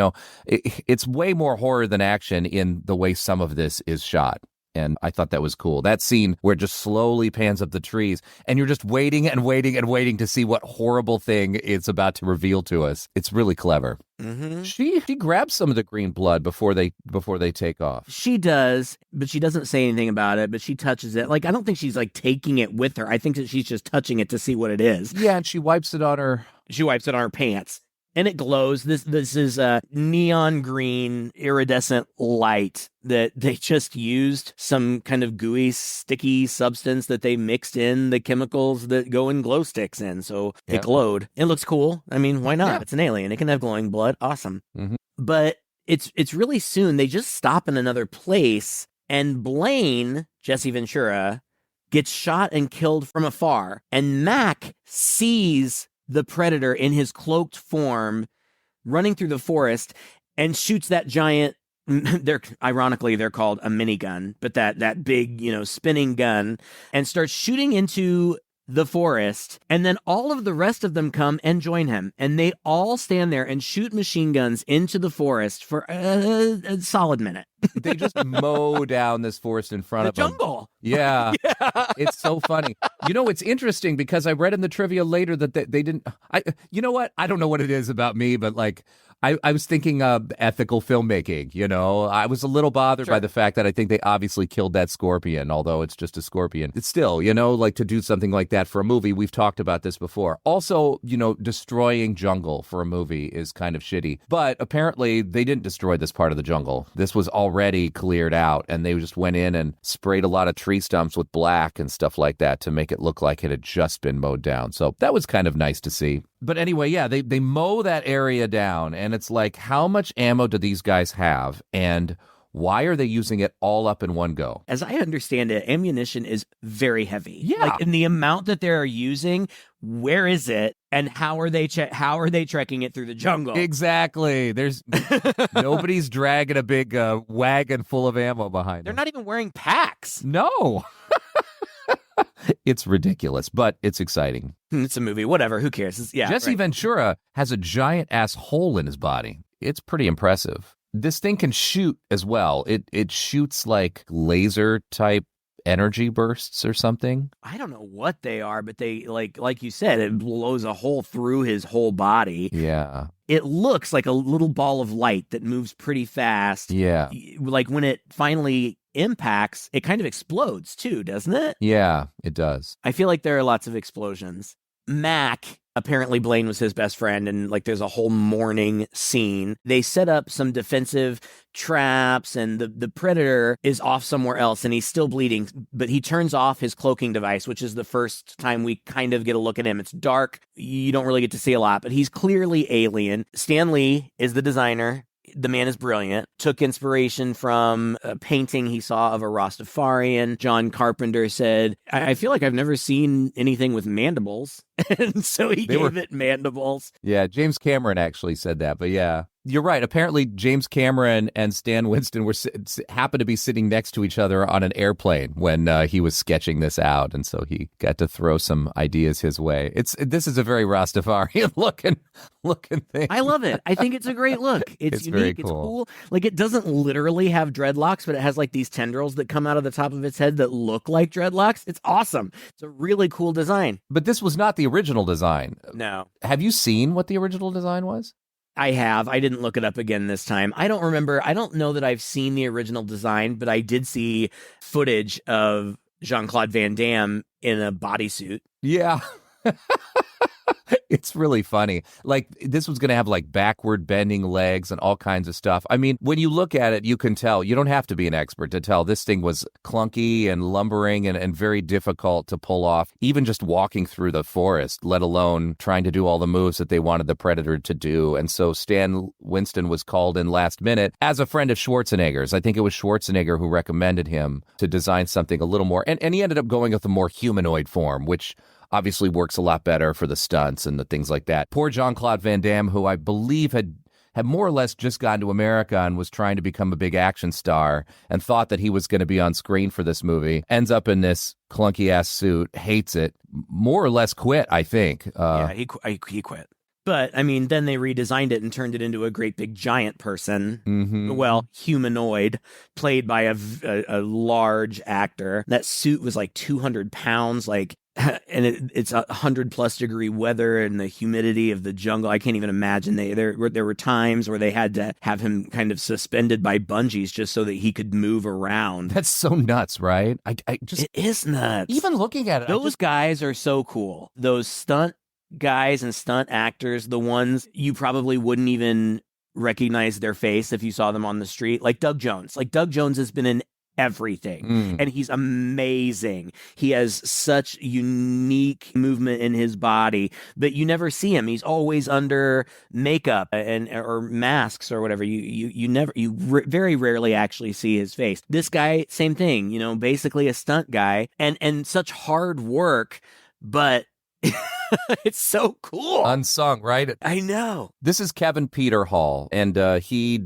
It's way more horror than action in the way some of this is shot. And I thought that was cool. That scene where it just slowly pans up the trees and you're just waiting and waiting and waiting to see what horrible thing it's about to reveal to us. It's really clever. Mm-hmm. She grabs some of the green blood before they take off. She does, but she doesn't say anything about it, but she touches it. Like, I don't think she's like taking it with her. I think that she's just touching it to see what it is. Yeah, and she wipes it on her. She wipes it on her pants. And it glows. This is a neon green iridescent light that they just used some kind of gooey, sticky substance that they mixed in the chemicals that go in glow sticks in. So it glowed. It looks cool. I mean, why not? Yeah. It's an alien. It can have glowing blood. Awesome. Mm-hmm. But it's really soon. They just stop in another place, and Blaine, Jesse Ventura, gets shot and killed from afar. And Mac sees the Predator in his cloaked form running through the forest and shoots that giant, ironically they're called a minigun, but that big, spinning gun, and starts shooting into the forest. And then all of the rest of them come and join him. And they all stand there and shoot machine guns into the forest for a solid minute. They just mow down this forest in front of them. Jungle. Yeah. It's so funny. It's interesting because I read in the trivia later that they didn't. You know what? I don't know what it is about me, but like I was thinking of ethical filmmaking. I was a little bothered by the fact that I think they obviously killed that scorpion, although it's just a scorpion. It's still, like to do something like that for a movie. We've talked about this before. Also, destroying jungle for a movie is kind of shitty. But apparently they didn't destroy this part of the jungle. This was already cleared out, and they just went in and sprayed a lot of tree stumps with black and stuff like that to make it look like it had just been mowed down. So that was kind of nice to see. But anyway, yeah, they mow that area down, and it's like, how much ammo do these guys have, and why are they using it all up in one go? As I understand it, ammunition is very heavy. Yeah. Like, in the amount that they're using, where is it, and how are they trekking it through the jungle? Exactly. There's nobody's dragging a big wagon full of ammo behind them. They're not even wearing packs. No. It's ridiculous, but it's exciting. It's a movie. Whatever. Who cares? Jesse Ventura has a giant ass hole in his body. It's pretty impressive. This thing can shoot as well. It shoots like laser type energy bursts or something. I don't know what they are, but they like you said, it blows a hole through his whole body. Yeah. It looks like a little ball of light that moves pretty fast. Yeah. Like when it finally impacts, it kind of explodes too, doesn't it? Yeah, it does. I feel like there are lots of explosions. Mac, apparently Blaine was his best friend, and like there's a whole mourning scene. They set up some defensive traps, and the Predator is off somewhere else, and he's still bleeding, but he turns off his cloaking device, which is the first time we kind of get a look at him. It's dark. You don't really get to see a lot, but he's clearly alien. Stan Lee is the designer. The man is brilliant. Took inspiration from a painting he saw of a Rastafarian. John Carpenter said, I feel like I've never seen anything with mandibles. And so he gave it mandibles. Yeah, James Cameron actually said that, but yeah. You're right. Apparently, James Cameron and Stan Winston happened to be sitting next to each other on an airplane when he was sketching this out, and so he got to throw some ideas his way. This is a very Rastafarian looking thing. I love it. I think it's a great look. It's unique. Very cool. It's cool. Like, it doesn't literally have dreadlocks, but it has like these tendrils that come out of the top of its head that look like dreadlocks. It's awesome. It's a really cool design. But this was not the original design. No. Have you seen what the original design was? I have. I didn't look it up again this time. I don't remember. I don't know that I've seen the original design, but I did see footage of Jean-Claude Van Damme in a bodysuit. Yeah. It's really funny. Like, this was going to have like backward bending legs and all kinds of stuff. I mean, when you look at it, you can tell. You don't have to be an expert to tell this thing was clunky and lumbering and very difficult to pull off, even just walking through the forest, let alone trying to do all the moves that they wanted the Predator to do. And so Stan Winston was called in last minute as a friend of Schwarzenegger's. I think it was Schwarzenegger who recommended him to design something a little more. And he ended up going with a more humanoid form, which obviously works a lot better for the stunts and the things like that. Poor Jean-Claude Van Damme, who I believe had had more or less just gone to America and was trying to become a big action star and thought that he was going to be on screen for this movie, ends up in this clunky-ass suit, hates it, more or less quit, I think. He quit. But, I mean, then they redesigned it and turned it into a great big giant person. Mm-hmm. Well, humanoid, played by a large actor. That suit was like 200 pounds, like, and it's 100+ degree weather and the humidity of the jungle. I can't even imagine. There were times where they had to have him kind of suspended by bungees just so that he could move around. That's so nuts, right? It is nuts. Even looking at it, those guys are so cool. Those stunt guys and stunt actors, the ones you probably wouldn't even recognize their face if you saw them on the street, like Doug Jones. Like Doug Jones has been in everything and he's amazing. He has such unique movement in his body, but you never see him. He's always under makeup or masks or whatever. You very rarely actually see his face. This guy, same thing, basically a stunt guy and such hard work, but it's so cool. Unsung, right? I know. This is Kevin Peter Hall, and he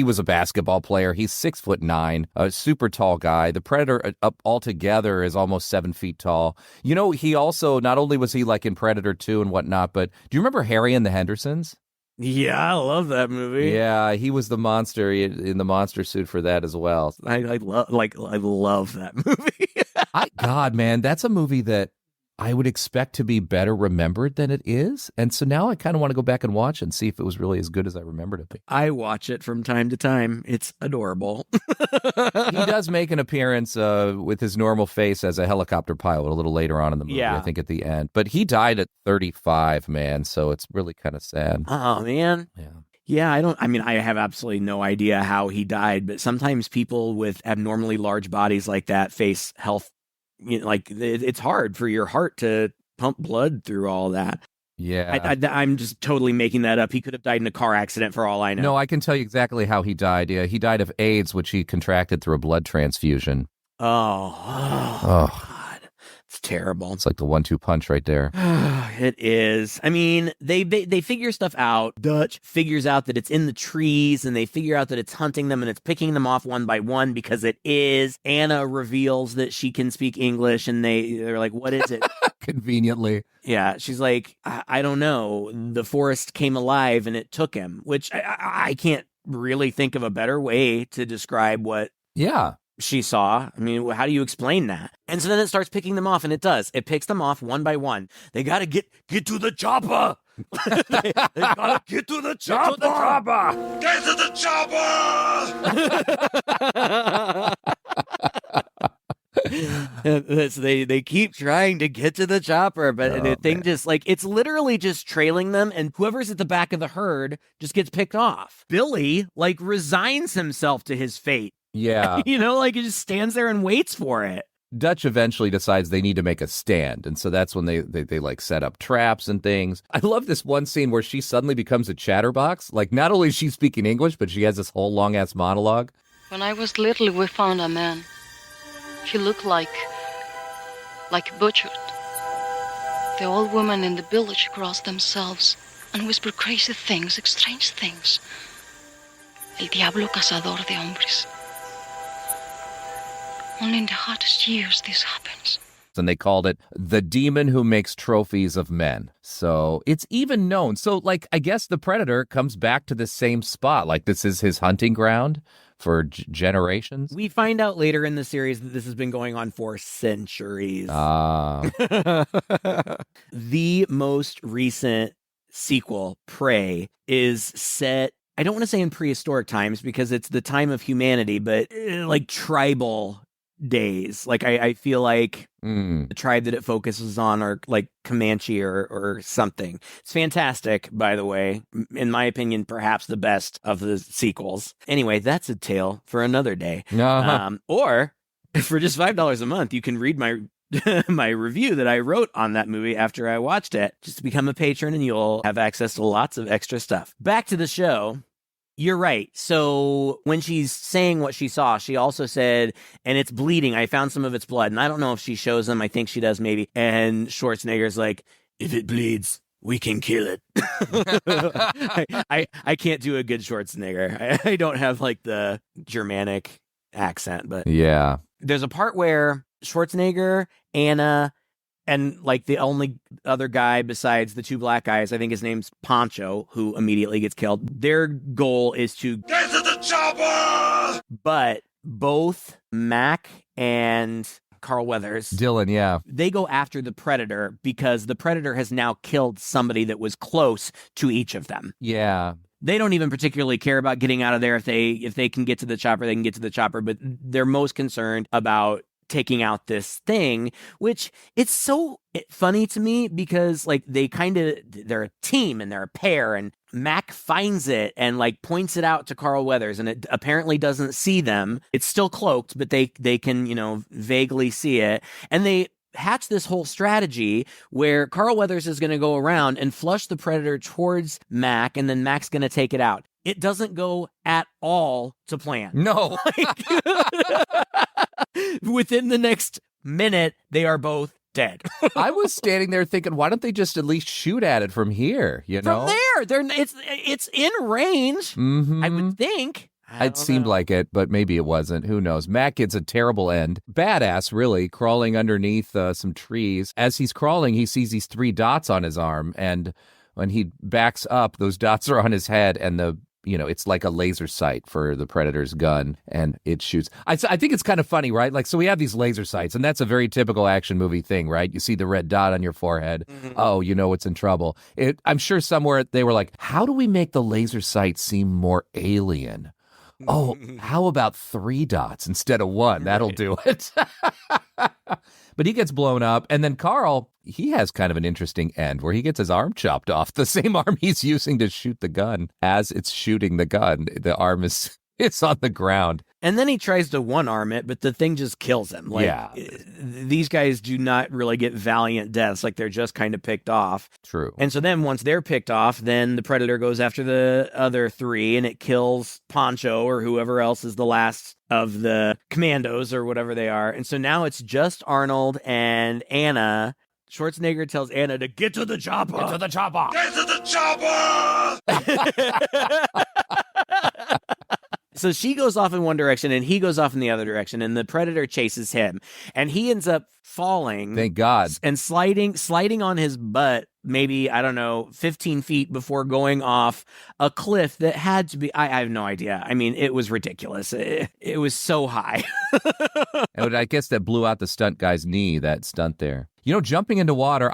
was a basketball player. He's 6'9", a super tall guy. The Predator up altogether is almost 7 feet tall. He also, not only was he like in Predator 2 and whatnot, but do you remember Harry and the Hendersons? Yeah, I love that movie. Yeah, he was the monster in the monster suit for that as well. I love that movie. God, man, that's a movie that I would expect to be better remembered than it is. And so now I kind of want to go back and watch and see if it was really as good as I remembered it. I watch it from time to time. It's adorable. He does make an appearance with his normal face as a helicopter pilot a little later on in the movie, I think at the end. But he died at 35, man, so it's really kind of sad. Oh, man. Yeah. Yeah, I have absolutely no idea how he died, but sometimes people with abnormally large bodies like that face health. It's hard for your heart to pump blood through all that. Yeah. I'm just totally making that up. He could have died in a car accident for all I know. No, I can tell you exactly how he died. Yeah, he died of AIDS, which he contracted through a blood transfusion. Oh. God. It's terrible. It's like the 1-2 punch right there. It is. I mean, they figure stuff out. Dutch figures out that it's in the trees, and they figure out that it's hunting them, and it's picking them off one by one because it is. Anna reveals that she can speak English, and they're like, what is it? Conveniently. Yeah, she's like, I don't know. The forest came alive, and it took him, which I can't really think of a better way to describe what she saw. I mean, how do you explain that? And so then it starts picking them off, and it does. It picks them off one by one. They got to get to the chopper. they got to get to the chopper. Get to the chopper! They keep trying to get to the chopper, but the thing just it's literally just trailing them, and whoever's at the back of the herd just gets picked off. Billy resigns himself to his fate. Yeah. He just stands there and waits for it. Dutch eventually decides they need to make a stand. And so that's when they set up traps and things. I love this one scene where she suddenly becomes a chatterbox. Not only is she speaking English, but she has this whole long ass monologue. When I was little, we found a man. He looked like butchered. The old women in the village crossed themselves and whispered crazy things, strange things. El diablo cazador de hombres. Only in the hottest years this happens. And they called it the demon who makes trophies of men. So it's even known. So, I guess the Predator comes back to the same spot. This is his hunting ground for generations. We find out later in the series that this has been going on for centuries. The most recent sequel, Prey, is set, I don't want to say in prehistoric times because it's the time of humanity, but tribal days. I feel like the tribe that it focuses on are Comanche or something. It's fantastic, by the way. In my opinion, perhaps the best of the sequels. Anyway, that's a tale for another day. Or for just $5 a month, you can read my my review that I wrote on that movie after I watched it. Just become a patron and you'll have access to lots of extra stuff. Back to the show. You're right. So when she's saying what she saw, she also said, and it's bleeding. I found some of its blood. And I don't know if she shows them. I think she does maybe. And Schwarzenegger's like, if it bleeds, we can kill it. I can't do a good Schwarzenegger. I don't have like the Germanic accent, but Yeah. there's a part where Schwarzenegger, Anna, and like the only other guy besides the two black guys, I think his name's Poncho, who immediately gets killed. Their goal is to get to the chopper. But both Mac and Carl Weathers, Dillon, yeah. they go after the Predator because the Predator has now killed somebody that was close to each of them. Yeah. They don't even particularly care about getting out of there. If they can get to the chopper, they can get to the chopper, but they're most concerned about taking out this thing, which it's so funny to me because like they're a team and they're a pair, and Mac finds it and like points it out to Carl Weathers, and it apparently doesn't see them. It's still cloaked, but they can, vaguely see it. And they hatch this whole strategy where Carl Weathers is going to go around and flush the Predator towards Mac, and then Mac's going to take it out. It doesn't go at all to plan. No. Within the next minute, they are both dead. I was standing there thinking, why don't they just at least shoot at it from here? From there, it's in range. Mm-hmm. I would think. It seemed like it, but maybe it wasn't. Who knows? Mac gets a terrible end. Badass, really, crawling underneath some trees. As he's crawling, he sees these 3 dots on his arm, and when he backs up, those dots are on his head, and it's like a laser sight for the Predator's gun, and it shoots. I think it's kind of funny, right? Like, so we have these laser sights, and that's a very typical action movie thing, right? You see the red dot on your forehead. Mm-hmm. Oh, you know it's in trouble. I'm sure somewhere they were like, how do we make the laser sight seem more alien? Oh, how about 3 dots instead of 1? That'll do it. But he gets blown up, and then Carl, he has kind of an interesting end where he gets his arm chopped off. The same arm he's using to shoot the gun. As it's shooting the gun, the arm it's on the ground. And then he tries to one-arm it, but the thing just kills him. Like, yeah. These guys do not really get valiant deaths. Like, they're just kind of picked off. True. And so then once they're picked off, then the Predator goes after the other 3, and it kills Poncho or whoever else is the last of the commandos or whatever they are. And so now it's just Arnold and Anna. Schwarzenegger tells Anna to get to the chopper. Get to the chopper. Get to the chopper. So she goes off in one direction and he goes off in the other direction, and the Predator chases him, and he ends up falling. Thank God. And sliding on his butt, maybe, 15 feet before going off a cliff that had to be, I have no idea. I mean, it was ridiculous. It was so high. And I guess that blew out the stunt guy's knee, that stunt there. Jumping into water,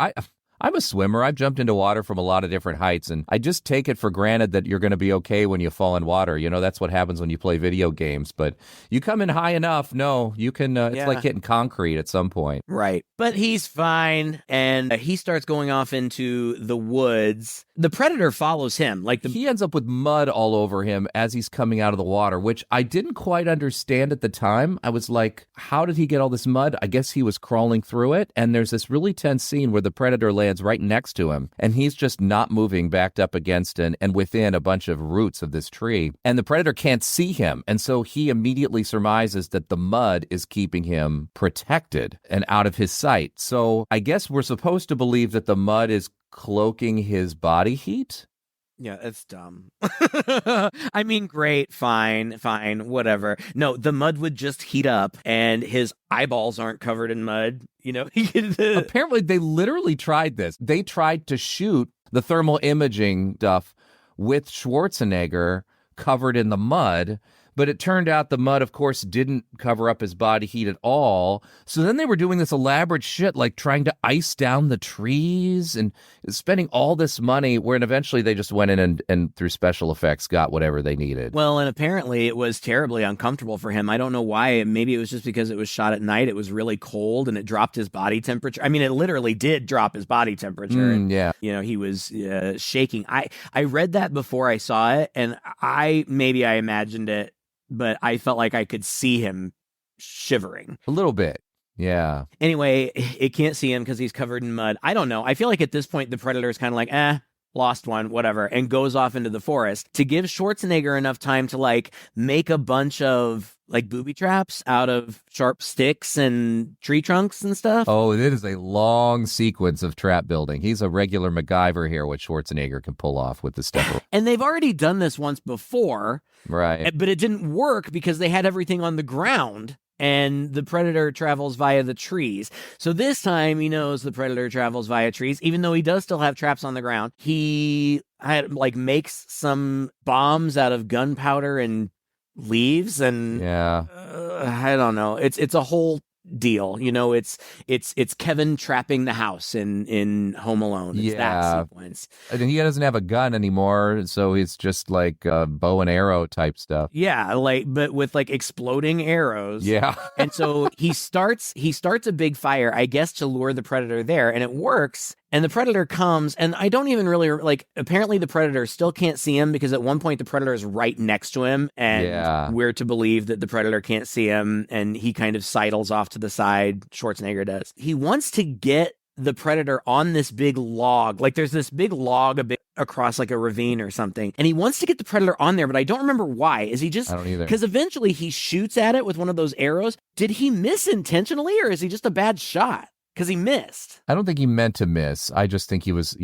I'm a swimmer. I've jumped into water from a lot of different heights, and I just take it for granted that you're going to be okay when you fall in water. That's what happens when you play video games. But you come in high enough, no, you can, it's like hitting concrete at some point. Right. But he's fine, and he starts going off into the woods. The Predator follows him. He ends up with mud all over him as he's coming out of the water, which I didn't quite understand at the time. I was like, how did he get all this mud? I guess he was crawling through it, and there's this really tense scene where the Predator lands right next to him, and he's just not moving, backed up against and within a bunch of roots of this tree, and the Predator can't see him, and so he immediately surmises that the mud is keeping him protected and out of his sight. So I guess we're supposed to believe that the mud is cloaking his body heat. Yeah, it's dumb. I mean, great, fine, whatever. No, the mud would just heat up, and his eyeballs aren't covered in mud. Apparently, they literally tried this. They tried to shoot the thermal imaging stuff with Schwarzenegger covered in the mud, but it turned out the mud, of course, didn't cover up his body heat at all. So then they were doing this elaborate shit, like trying to ice down the trees and spending all this money, where eventually they just went in and through special effects got whatever they needed. Well, and apparently it was terribly uncomfortable for him. I don't know why. Maybe it was just because it was shot at night. It was really cold and it dropped his body temperature. I mean, it literally did drop his body temperature. Yeah. He was shaking. I read that before I saw it, and I imagined it, but I felt like I could see him shivering. A little bit. Yeah. Anyway, it can't see him because he's covered in mud. I don't know. I feel like at this point, the Predator is kind of like, lost one, whatever, and goes off into the forest to give Schwarzenegger enough time to like make a bunch of like booby traps out of sharp sticks and tree trunks and stuff. Oh, it is a long sequence of trap building. He's a regular MacGyver here, what Schwarzenegger can pull off with the stepper. And they've already done this once before. Right. But it didn't work because they had everything on the ground and the predator travels via the trees. So this time he knows the predator travels via trees, even though he does still have traps on the ground. He makes some bombs out of gunpowder and leaves, and yeah, I don't know. It's a whole deal. You know, it's Kevin trapping the house in Home Alone. It's that sequence. And he doesn't have a gun anymore, so it's just like bow and arrow type stuff. Yeah, but with like exploding arrows. Yeah. And so he starts a big fire, I guess, to lure the predator there, and it works. And the predator comes, and I don't even really, like, apparently the predator still can't see him because at one point the predator is right next to him, and we're to believe that the predator can't see him, and he kind of sidles off to the side, Schwarzenegger does. He wants to get the predator on this big log, like there's this big log across like a ravine or something, and he wants to get the predator on there, but I don't remember why. Is he just... I don't either. Because eventually he shoots at it with one of those arrows. Did he miss intentionally, or is he just a bad shot? Because he missed. I don't think he meant to miss. I just think he was,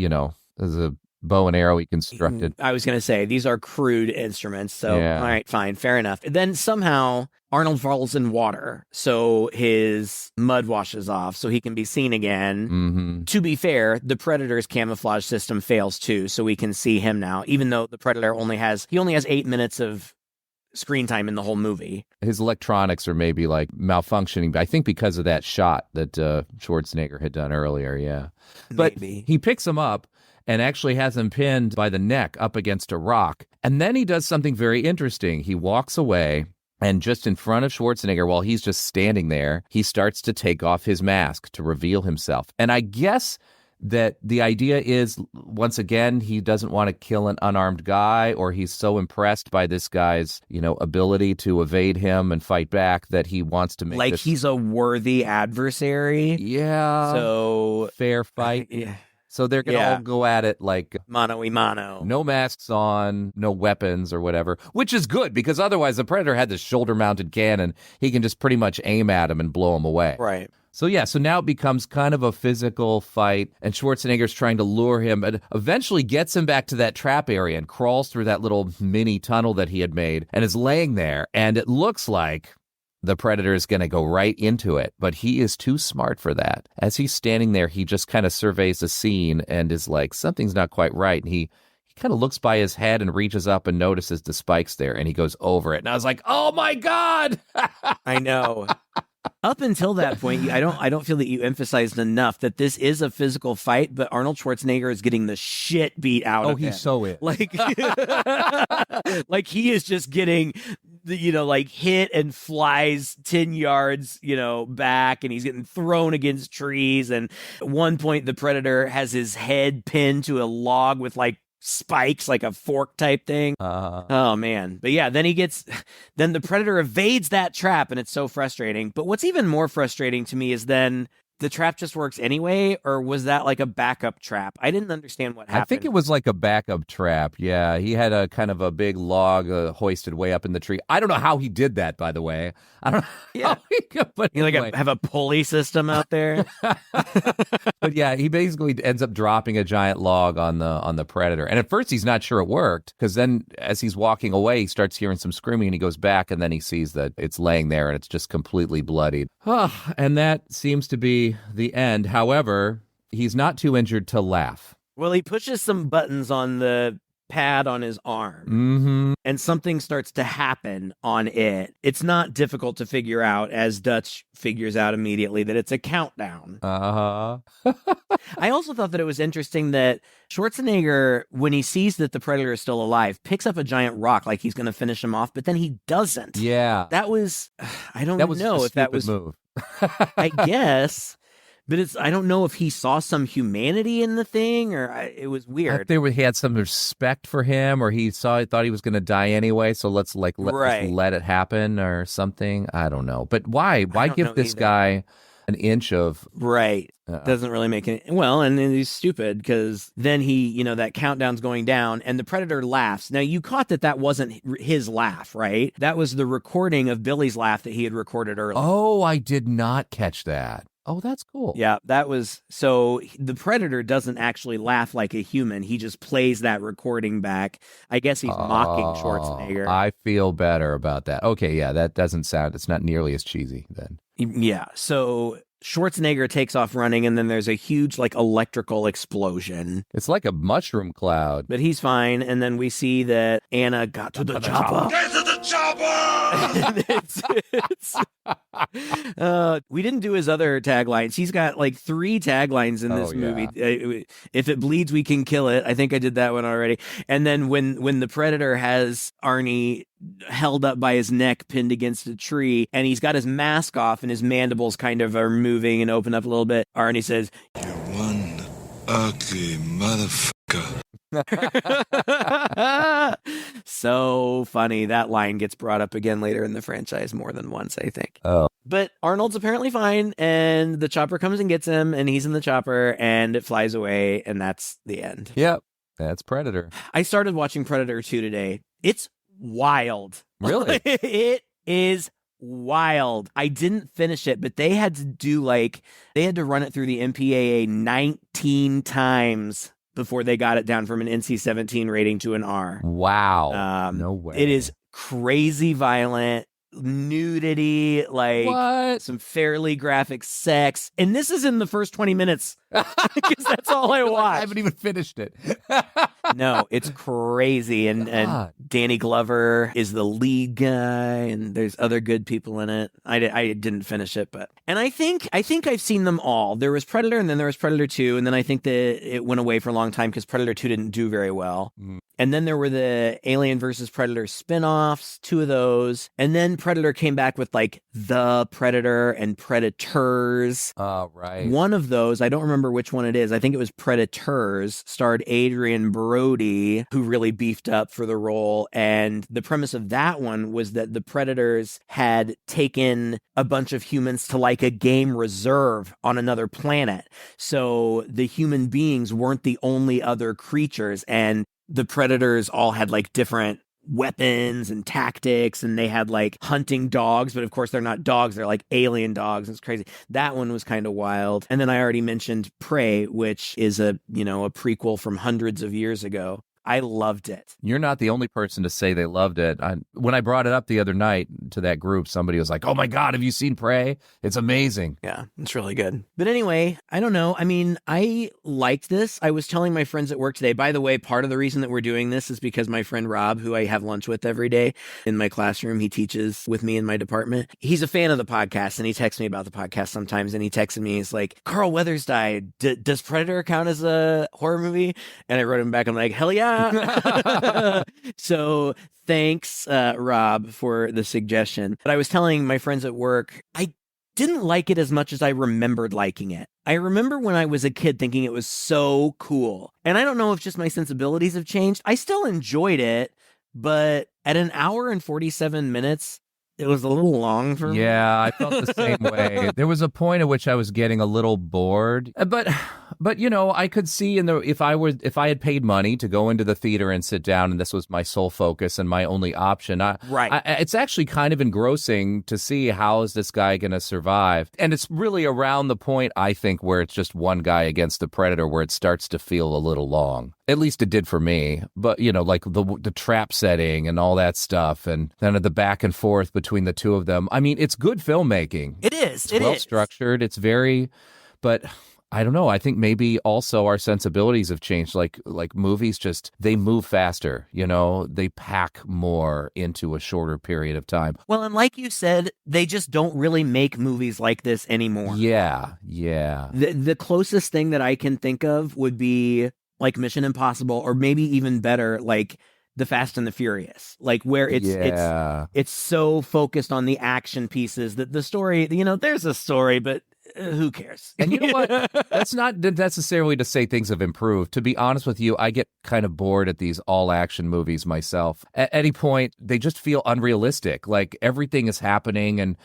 as a bow and arrow he constructed. I was going to say, these are crude instruments. So, all right, fine, fair enough. Then somehow Arnold falls in water, so his mud washes off, so he can be seen again. Mm-hmm. To be fair, the Predator's camouflage system fails too, so we can see him now, even though the Predator only has 8 minutes of screen time in the whole movie. His electronics are maybe like malfunctioning, I think because of that shot that Schwarzenegger had done earlier, yeah. But Maybe. He picks him up and actually has him pinned by the neck up against a rock. And then he does something very interesting. He walks away, and just in front of Schwarzenegger, while he's just standing there, he starts to take off his mask to reveal himself. And I guess that the idea is, once again, he doesn't want to kill an unarmed guy, or he's so impressed by this guy's, ability to evade him and fight back that he wants to make like he's a worthy adversary. Yeah. So fair fight. Yeah. So they're going to all go at it like mano y mano. No masks on, no weapons or whatever, which is good because otherwise the Predator had this shoulder-mounted cannon. He can just pretty much aim at him and blow him away. Right. So so now it becomes kind of a physical fight, and Schwarzenegger's trying to lure him, and eventually gets him back to that trap area and crawls through that little mini tunnel that he had made and is laying there, and it looks like the Predator is going to go right into it, but he is too smart for that. As he's standing there, he just kind of surveys the scene and is like, something's not quite right, and he kind of looks by his head and reaches up and notices the spikes there, and he goes over it, and I was like, oh my God! I know. Up until that point, I don't feel that you emphasized enough that this is a physical fight, but Arnold Schwarzenegger is getting the shit beat out of him. Oh, he so is. Like he is just getting, hit and flies 10 yards, back, and he's getting thrown against trees. And at one point, the Predator has his head pinned to a log with spikes, like a fork type thing. Oh man. But yeah, then the Predator evades that trap, and it's so frustrating. But what's even more frustrating to me is then the trap just works anyway, or was that like a backup trap? I didn't understand what happened. I think it was like a backup trap. Yeah, he had a kind of a big log hoisted way up in the tree. I don't know how he did that, by the way. I don't know. Yeah, but you anyway. have a pulley system out there. But yeah, he basically ends up dropping a giant log on the Predator. And at first he's not sure it worked, because then as he's walking away, he starts hearing some screaming, and he goes back, and then he sees that it's laying there and it's just completely bloodied. And that seems to be the end. However, he's not too injured to laugh. Well, he pushes some buttons on the pad on his arm, and something starts to happen on it. It's not difficult to figure out, as Dutch figures out immediately, that it's a countdown. I also thought that it was interesting that Schwarzenegger, when he sees that the Predator is still alive, picks up a giant rock like he's going to finish him off, but then he doesn't. Yeah. That was, I don't know if that was... move. I guess, but I don't know if he saw some humanity in the thing, or it was weird. He had some respect for him, or he thought he was going to die anyway, so let's let it happen or something. I don't know. But why give this guy an inch of Right. Doesn't really make any... Well, and then he's stupid because then he, that countdown's going down and the Predator laughs. Now, you caught that wasn't his laugh, right? That was the recording of Billy's laugh that he had recorded earlier. Oh, I did not catch that. Oh, that's cool. Yeah, that was... So the Predator doesn't actually laugh like a human. He just plays that recording back. I guess he's mocking Schwarzenegger. I feel better about that. Okay, yeah, that doesn't sound... It's not nearly as cheesy then. Yeah, so... Schwarzenegger takes off running, and then there's a huge, electrical explosion. It's like a mushroom cloud. But he's fine, and then we see that Anna got to the chopper. Get to the chopper! We didn't do his other taglines. He's got 3 taglines in this movie. If it bleeds, we can kill it. I think I did that one already. And then when the Predator has Arnie held up by his neck, pinned against a tree, and he's got his mask off, and his mandibles kind of are moving and open up a little bit, Arnie says, You one ugly motherfucker. So funny. That line gets brought up again later in the franchise more than once, I think. Oh. But Arnold's apparently fine, and the chopper comes and gets him, and he's in the chopper, and it flies away, and that's the end. Yep, that's Predator. I started watching Predator 2 today. It's wild. Really? It is wild. I didn't finish it, but they had to run it through the MPAA 19 times before they got it down from an NC-17 rating to an R. Wow. No way. It is crazy violent, nudity, what? Some fairly graphic sex. And this is in the first 20 minutes because that's all I watched. I haven't even finished it. No, it's crazy. And Danny Glover is the lead guy, and there's other good people in it. I didn't finish it, and I think I've seen them all. There was Predator, and then there was Predator 2, and then I think that it went away for a long time because Predator 2 didn't do very well. And then there were the Alien versus Predator spin-offs, 2 of those. And then Predator came back with The Predator and Predators. Right. One of those, I don't remember which one it is. I think it was Predators, starred Adrian Brody, who really beefed up for the role. And the premise of that one was that the Predators had taken a bunch of humans to a game reserve on another planet. So the human beings weren't the only other creatures, and the Predators all had different weapons and tactics, and they had hunting dogs, but of course they're not dogs, they're alien dogs. It's crazy. That one was kind of wild. And then I already mentioned Prey, which is a prequel from hundreds of years ago. I loved it. You're not the only person to say they loved it. When I brought it up the other night to that group, somebody was like, "Oh my God, have you seen Prey? It's amazing." Yeah, it's really good. But anyway, I don't know. I mean, I liked this. I was telling my friends at work today, by the way, part of the reason that we're doing this is because my friend Rob, who I have lunch with every day in my classroom, he teaches with me in my department. He's a fan of the podcast, and he texts me about the podcast sometimes, and he texted me, he's like, "Carl Weathers died. Does Predator count as a horror movie?" And I wrote him back, I'm like, "Hell yeah." So thanks, Rob, for the suggestion. But I was telling my friends at work, I didn't like it as much as I remembered liking it. I remember when I was a kid thinking it was so cool. And I don't know if just my sensibilities have changed. I still enjoyed it, but at an hour and 47 minutes, it was a little long for me. Yeah, I felt the same way. There was a point at which I was getting a little bored. But I could see if I had paid money to go into the theater and sit down, and this was my sole focus and my only option. It's actually kind of engrossing to see how is this guy going to survive. And it's really around the point, I think, where it's just one guy against the Predator where it starts to feel a little long. At least it did for me. But, the trap setting and all that stuff, and then the back and forth between the two of them. I mean, it's good filmmaking. It is. It's well structured. It's very, but I don't know. I think maybe also our sensibilities have changed. Like movies they move faster, they pack more into a shorter period of time. Well, and like you said, they just don't really make movies like this anymore. Yeah. The closest thing that I can think of would be Mission Impossible, or maybe even better, The Fast and the Furious, where it's so focused on the action pieces that the story, there's a story, but who cares? And you know what? That's not necessarily to say things have improved. To be honest with you, I get kind of bored at these all-action movies myself. At any point, they just feel unrealistic. Like everything is happening and,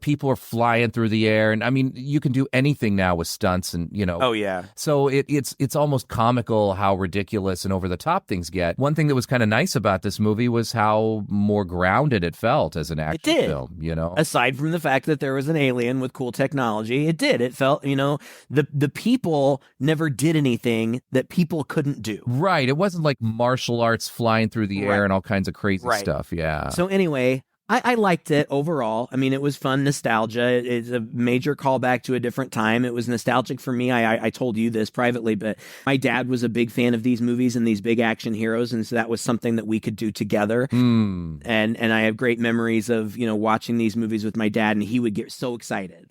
people are flying through the air. And I mean, you can do anything now with stunts and, Oh, yeah. So it's almost comical how ridiculous and over the top things get. One thing that was kind of nice about this movie was how more grounded it felt as an action film, Aside from the fact that there was an alien with cool technology, it did. It felt, the people never did anything that people couldn't do. Right. It wasn't like martial arts flying through the air and all kinds of crazy stuff. Yeah. So anyway, I liked it overall. I mean, it was fun nostalgia. It's a major callback to a different time. It was nostalgic for me. I told you this privately, but my dad was a big fan of these movies and these big action heroes, and so that was something that we could do together. And I have great memories of watching these movies with my dad, and he would get so excited.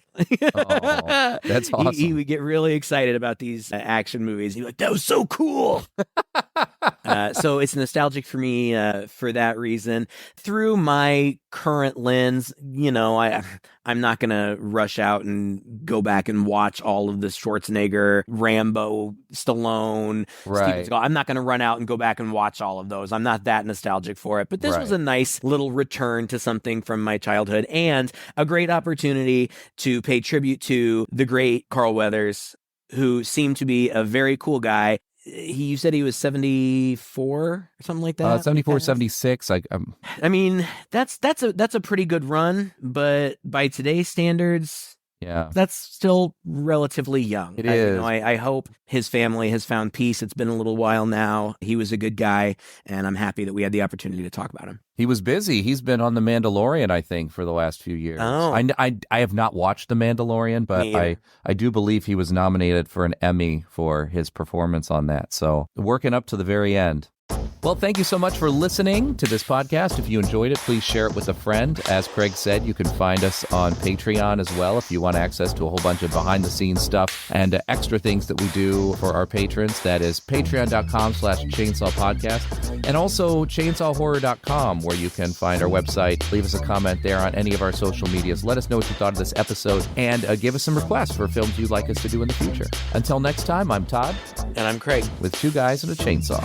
Oh, that's awesome. He would get really excited about these action movies. He'd be like, that was so cool. So it's nostalgic for me for that reason. Through my current lens, I'm not going to rush out and go back and watch all of the Schwarzenegger, Rambo, Stallone, Steven Seagal. I'm not going to run out and go back and watch all of those. I'm not that nostalgic for it. But this was a nice little return to something from my childhood and a great opportunity to pay tribute to the great Carl Weathers, who seemed to be a very cool guy. You said he was 74 or something like that? 74, 76. I mean, that's a pretty good run, but by today's standards, that's still relatively young. It is. I hope his family has found peace. It's been a little while now. He was a good guy, and I'm happy that we had the opportunity to talk about him. He was busy. He's been on The Mandalorian, I think, for the last few years. Oh. I have not watched The Mandalorian, but I do believe he was nominated for an Emmy for his performance on that. So working up to the very end. Well, thank you so much for listening to this podcast. If you enjoyed it, please share it with a friend. As Craig said, you can find us on Patreon as well if you want access to a whole bunch of behind-the-scenes stuff and extra things that we do for our patrons. That is patreon.com/Chainsaw Podcast and also chainsawhorror.com, where you can find our website. Leave us a comment there on any of our social medias. Let us know what you thought of this episode and give us some requests for films you'd like us to do in the future. Until next time, I'm Todd. And I'm Craig. With two guys and a chainsaw.